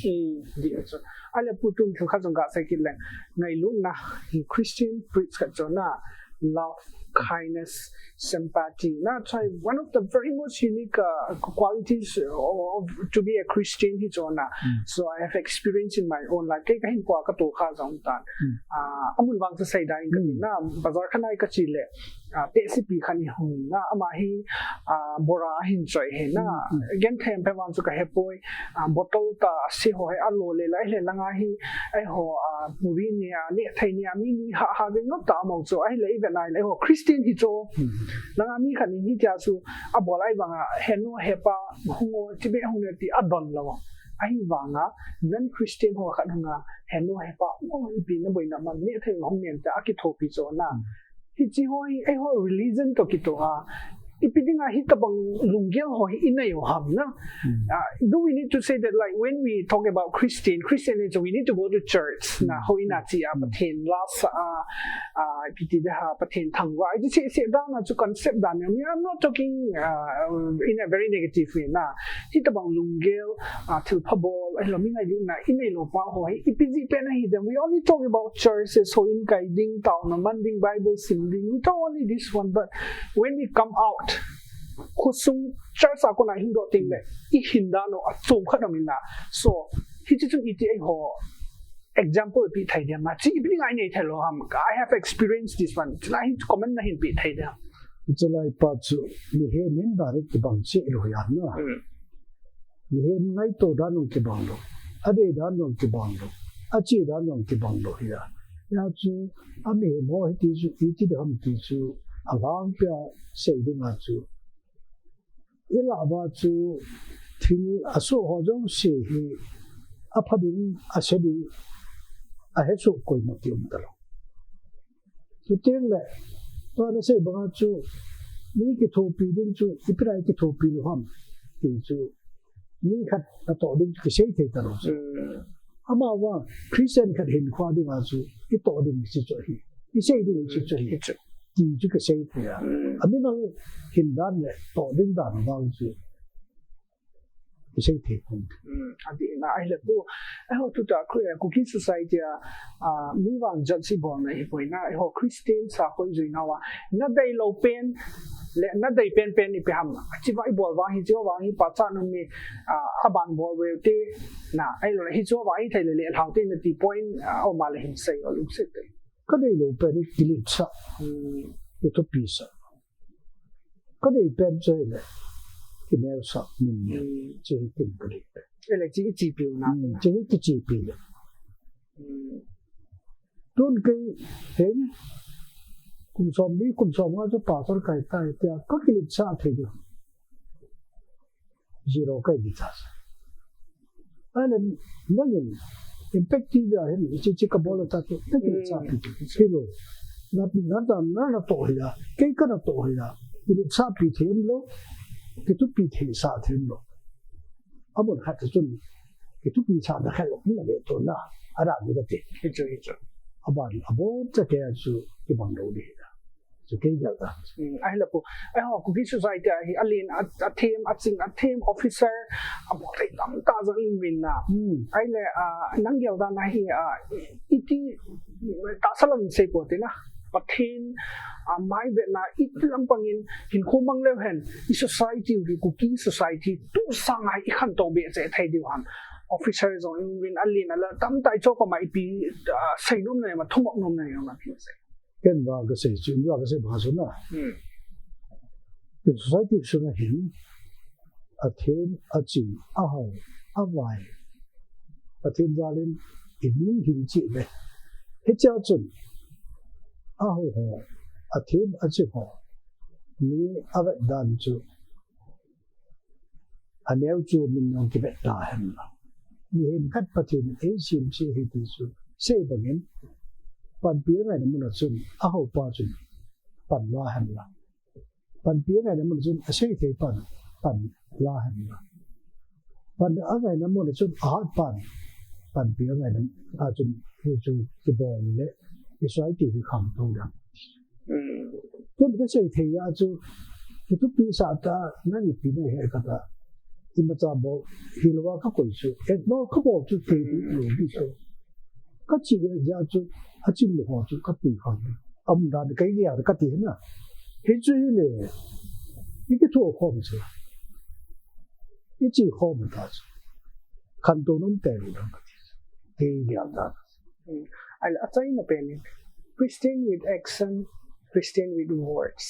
啲啊，啊你普通佢開種架勢嘅咧，ngay luôn na Christian preach 嘅咗na love. Kindness, sympathy. That's one of the very most unique qualities of to be a Christian. So I have experienced in my own life. Kaya kahin ko ka to ka zong tan. Amun bang sa sayda in na bazar kanay ka chile. Tesipi kani hung na amahi bora hin joy he na. Again kahin pe wan su ka hepoy botol ta si ho he alo le lai le langahi ai ho puri niya ni thai niya mi ha ha ben no ta mo so ai le even ai le ho Christian hi cho langa mi khan ni ja su a bolai banga heno hepa hungo tibe hunge ti adon lawa ai wanga non Christian ho khan hunga heno hepa mo ipi na boina man ni thai hong nen ta ki thopi cho na hi chi ho ai ho religion to ki to ha ipidinga hitabang lunggel ho inayo ham na do we need to say that like when we talk about Christianism we need to go to church na ho inati patin las pitida ha patin thangwa I just say da na to concept da I'm not talking in a very negative way na hitabang lunggel til pabol ai laminga yun na inay lo pa ho ipidi pe na hidam we only talk about churches so in guiding town na manding Bible singing we talk only this one but when we come out kusung church ako na hindo ting le ihinda no atum khat namin na so hichi iti ai ho example pi thai dia ma chi ibling ai nei thelo ham I have experienced this one la hin comment na hin pi thai dia chalai pa chu ni he nin da re ki bang che lo ya na ni he ngai to da no ki bang lo ade da no ki bang lo a chi da no ki bang lo ya ya chu a me mo he ti chu iti de ham ti chu alang pya sei de ma chu ila ba chu thing aso ho jong se hi aphadin asedi a he chu koi ma ti um talo chu teng le to na se ba chu ni ki thopi din chu iprai ki thopi lo ham ti chu ni khat ta to din ki sei thei talo ama wa Christian khat hin khwa din ma chu I to din si chu hi I sei din si chu hi chỉ cho cái xây thì anh biết nó hiện đại này tổ đến đàn vào chứ cái xây thì không anh đi na ai là bu ai họ tụt ra cooking society mỹ vàng dân sĩ bọn này bởi na ai họ Christian xã hội rồi nào na đây lâu pen lệ na đây pen đi ham chỉ vậy bỏ vàng hi cho vàng hi bắt cha nó mi bạn bỏ về tê na ai rồi hi cho vàng hi thấy lệ hàng tên là tỷ point ở mà là hình xây ở lúc xây cái này là bên cái lịch sử cái thứ bí sa cái này bên chơi này cái này sa mình chơi cái này cái này chỉ biểu na chơi cái chỉ biểu tuân cái thế cùng xóm ngay cho bà con cái tai thì có cái lịch sử thế được zero cái lịch sử anh em nói gì effective है नहीं का बोला था तो नहीं साथी फिर ना तो है कई का ना तो है ये साथी थे हम लोग कि तो पीछे साथ हम लोग अब उन हाथ सुन कि तो पीछे ना है लोग नहीं लगे तो ना आराम से थे हिचो अब जगह जो कि बंद हो गया जो कई जगह ai là ai họ cũng cái society ai alien a team officer a bộ tay lắm ta giờ mình na ai là năng giao da này iti ta salam se po te na pathin mai ve na iti lam pangin hin khomang le hen i society ri cooking society tu sang ai khan to be che thai diu han officers on win alien ala tam tai cho ko mai pi sai nom ne ma thumok nom ne ma pi se cái vào cái sự chuyển vào cái sự bảo số nào cái society số là hiện a thêm a chỉ a hậu a vài a thêm ra lên in hình trị này hết trơn chuẩn a hậu họ a thêm a chỉ họ ni a vẹn đàn chú a nếu chú mình non cái vẹn đà hem là ni hem cắt bắt thêm ấy sim sẽ hết chú sẽ bằng em pan phía này nó muốn chuẩn a hậu pa chuẩn pan la hem là pan phía này nó muốn chuẩn a sẽ thấy pan la hem là pan ở này nó muốn chuẩn a pan phía này nó a chuẩn hiểu chú cái bồn đấy cái xoáy thì không thông được cái sự thì chú cái thứ bị sát ta nó như thế này hay cả thì mà cha bảo hiểu là các quý chú cái nó các bộ chú thì nhiều bị số các chị cái gia chú các chị người họ chú các tùy không ra cái gì à cái tiền à cái chú này cái thua không chứ cái gì không mà ta khăn đồ nông tệ rồi cái gì à I say in opinion Christian with action Christian with words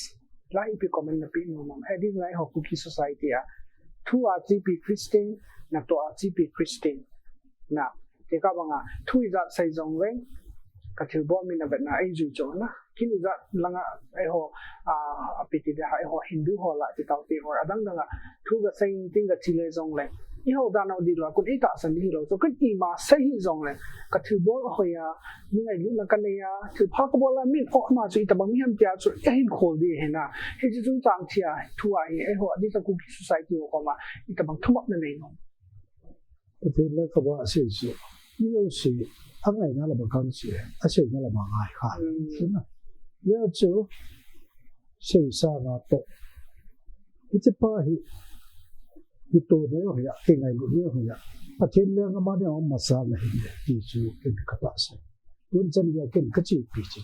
lai pi comment na pi no mam edin lai ho cookie society a thu a chi pi Christian na to a chi pi Christian na te ka banga thu za sai jong le ka thil bo min na vet na ai ju cho na kin za langa ai ho a pi ti da ai ho Hindu ho la ti tau ti or adang danga thu ga sai ting ga chi le jong le i ho da na di lo kun ita san di lo so kun i ma sai hi jong le ka thil bo ho ya ni ngai lu na kan ya thil pha ko bo la min o ma chu ita bang hi am tia chu e hin khol di he na he ji chung chang thia thu a ai ho di ta ku society ko ma ita bang thumap na nei no thế là các bạn sẽ gì nhiều sự anh ấy nó là một con gì anh sẽ nó là một ai khác thế nào nhớ chú sẽ sao mà tốt cái chế pa thì tôi đấy rồi ạ cái này cũng như vậy ạ à thế nên nó mà nó mà sao này thì chú cái các bạn sẽ luôn chân là cái gì bị chứ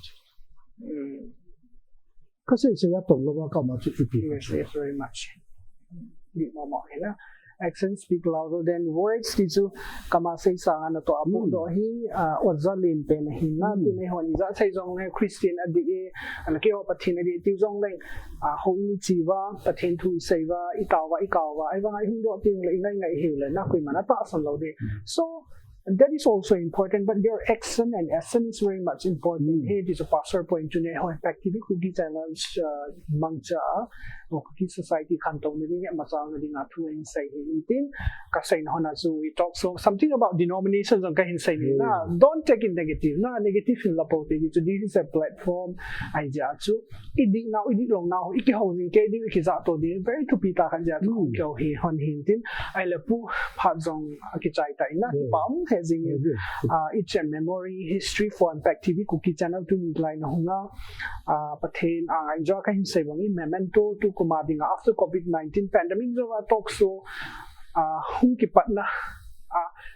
cái gì sẽ tốt là các bạn chú bị yes very much di mo mo na actions speak louder than words ti chu kama sei sang na to amu do hi ozalin pen hi na ti ne hon za sai jong ne Christian adi an ke ho pathin adi ti jong leng ho ni chi wa pathin thu sei wa ikawa ai wa ai hu do ti le ngai hi le na kui mana ta san lo de so that is also important, but your action and essence is very much important. Hey, this is a pastor point to ne ho effective cookie challenge mangcha cookie society kantong ni nge masang ni nga thu in say hin tin ka say na na so we talk so something about denominations ang ka hin say ni na don't take it negative na negative in la po ti to this is a platform ai ja chu idi long now iki ho ni ke di ki za to di very to pita kan ja chu kyo hi hon hin tin ai le pu pha jong ki chai tai na pam having each and memory history for Impact TV cookie channel to meet line hunga pathen enjoy ka hin say bang memento to kumadinga after COVID-19 pandemic jo talk so hung ki patna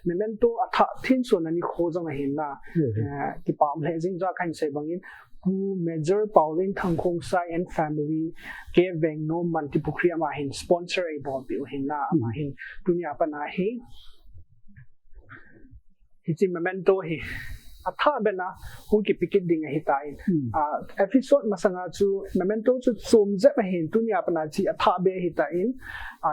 memento atha thin so nani khojang hin na ki pam le jing ja kan say bangin pu Major Pauline Thangkhong Sai and family ke veng no multipukri ama hin sponsor a ball bill hin na ama hin dunia pana hi hi memento hi atha bena hung ki pikit ding hi tai episode masanga chu memento chu som je ma hin dunia pana chi atha be hi tai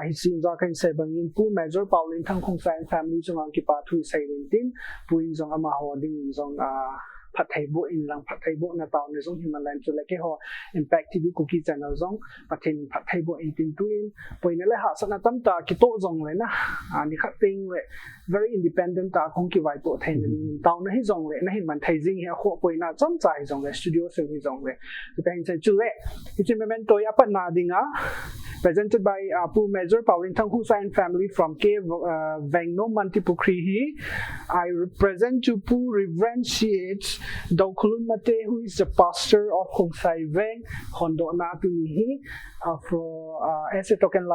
hi sin ja kan se bangin pu Major Pauline Thangkhong Sai and family chu ang ki pa thu sai rin tin puin jong ama ho ding jong phát thầy bộ in lang phát thầy bộ na tao ne jong Himalayan chu le ke ho Impact TV cookie channel jong pathin phát thầy bộ in tin tuin poi ne le ha sa na tam ta ki to jong le na ni khat ting le very independent ta kong ki vai to thai ni tao na hi jong le na hin man thai jing he kho poi na chom chai jong le studio se ni jong le to pen se chu le hi chi memento ya pat na dinga presented by Pu Major Pauline Thangkhong Sai and family from K Veng no Mantipukri hi I represent to Pu reverentiates Daukulun Mate, who is the pastor of Khong Sai Veng, Hondo Na Tunihi, as a token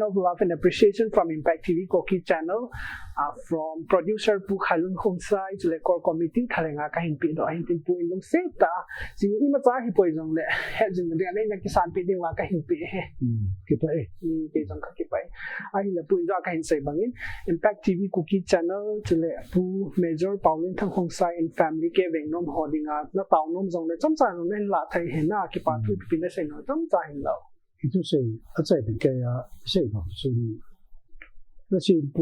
of love and appreciation from Impact TV Koki channel, from producer Pu Khalun Khong Sai to the core committee, Kalenga Kahin Pido, and Pu in Long Seta, see Imata Hipoizong, heading the Alena Kisan Piding Wakahin Pi, Kipai, Kizon Kakipai. I in the Pu Kahin Sai Bangin, Impact TV Cookie channel to the Pu Major Pauline Thangkhong Sai and family giving nom holding out, not Pao Nom Zong, the Tomsan and La Tai Hena, Kipa, Piness and Tomsan low. Itu say, I say the gay say of soon 那先本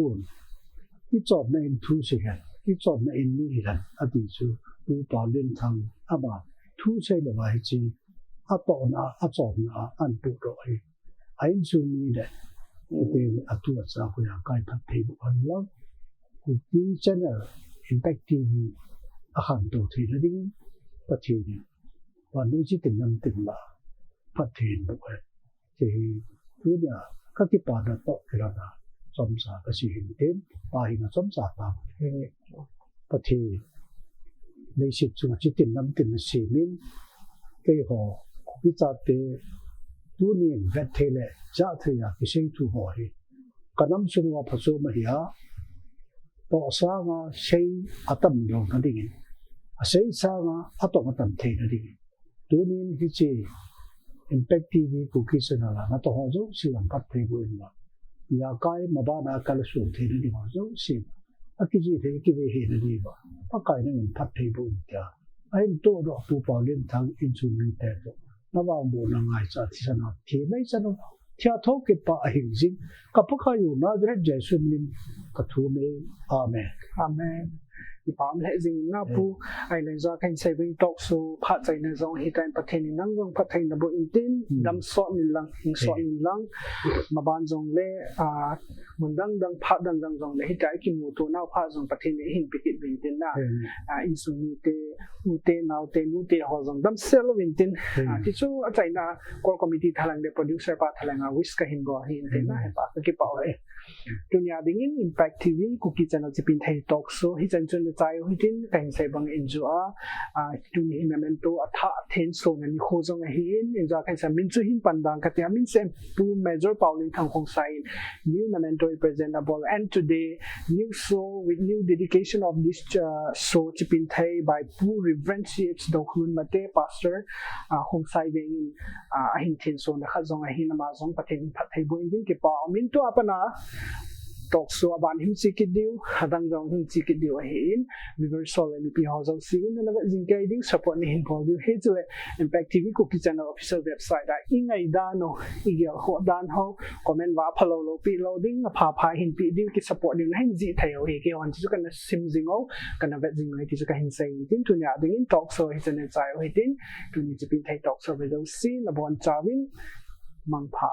一做那因土是个，一做那因米个，啊，地主不把人汤啊嘛，土ใช้ละว่าจีอ่ะตอนอ่ะจอมอ่ะอันปุโรยไอ้จุมีเดเดี๋ยวอ่ะตัวจะคุยกันพัดเทบุอันละกูที่ channel impact TV อาหารตัวที่นั่นเองพัดเทเนี่ยวันนี้ที่ติดน้ำติดละพัดเทนบุอันที่ตัวเนี่ยก็ที่ป่านั้นต่อที่เราสมศาก็สิเห็นเต็มป่าหินสมศาตามพัดเทในสิบจุดที่ติดน้ำติดสี่มิลก็ยังพิจารณาตัวนี้เวทเทเลจะเทียบกับสิ่งที่หัวหิกันน้ำสุ่งว่าผสมมาเหียต่อสร้างใช้อัตมยองนั่นเองใช้สร้างอัตมอัตมเทนั่นเองตัวนี้ที่เจ impact TV กูคิดสนาละนั่นตัวหัวจุสิ่งพัดเทบุญละอยากให้มาบ้านการสุ่งเทนั่นเองหัวจุสิ่งอากิจิเทกิเวหินั่นเองว่าพักการนั่นพัดเทบุญจ้าไอ้ตัวเราปูปอเล่นทางอินซูมิเตอร์นับว่าโมนังไงจะที่สนาที่ไม่สนุกที่อาทกิปะหิงซิงกับพวกเขาอยู่น่าจะเจสุนิมกทูเมอาเมนอาเมนที่พามเลจิงนับปูไอเลนจาคันเซบิงตอกสูพัดใจในซองฮิตันพัดเทนินังซองพัดเทนบุอินตินดำสอนิลังหิงสอนิลังมาบานซองเล่มันดังพัดดังซองเล่ฮิตาอิคิมูตัวน่าพัดซองพัดเทนหินปิกิบินตินนะอินซูมิเตอุเตนาวเตนูเตฮอซองดำเซลวินตินที่ชูอาจารย์นะกอลคอมมิตี้ทลังเดโปรดิวเซอร์พัดทลังวิสก์หินกอหินตินนะเห็นปะก็คิดเปล่าเลยตัวนี้ดิ้ง impact TV กูคิดจะน่าจะเป็นไทยทอล์กโชว์ที่จะจนใจหิตินแต่งใส่บางอินจัวตัวนี้มันเป็นตัวอัฐเทนโซนนี่โคจงหินอินจัวแค่จะมินจูหินปันดังก็ที่มินเซมปูเมเจอร์เปล่าลิงทางของไซน์ new memento presentable and today new show with new dedication of this show จะเป็นไทย by ปูริเวนซีเอชดอกคุณมาเตะ pastor ของไซน์เองหินเทนโซนนะครับจงหินมาจงประเทศพัทยบุญยิ่งเก็บป่ามินตัวปนะตอกสัวบานหิมซิกิดิวหัดังจงหิมซิกิดิวเห็นวิเวอร์ซอลมีพีฮาวส์ซีนนั่นแหละจิงเกดิ้งสปอร์ตนี่หินพอดิวเฮจุเอ impact TV กูคิดจะน่า official website ได้อิงไงด้านโนอีเดียหัวด้านเขาคอมเมนต์ว่าพะโลโลปีโลดิ้งพาพาหินปีดิวคิด support ดิ้งให้จีไทยเอาเฮกี่วันที่จะกันซิมซิงเอากันเวทจิงเลยที่จะกันหินใส่หินตัวนี้ดิ้งตอกสัวหินจะในใจเอาหินตัวนี้จะเป็นไทยตอกสัวไปดูซีนบอลจาวินมังพา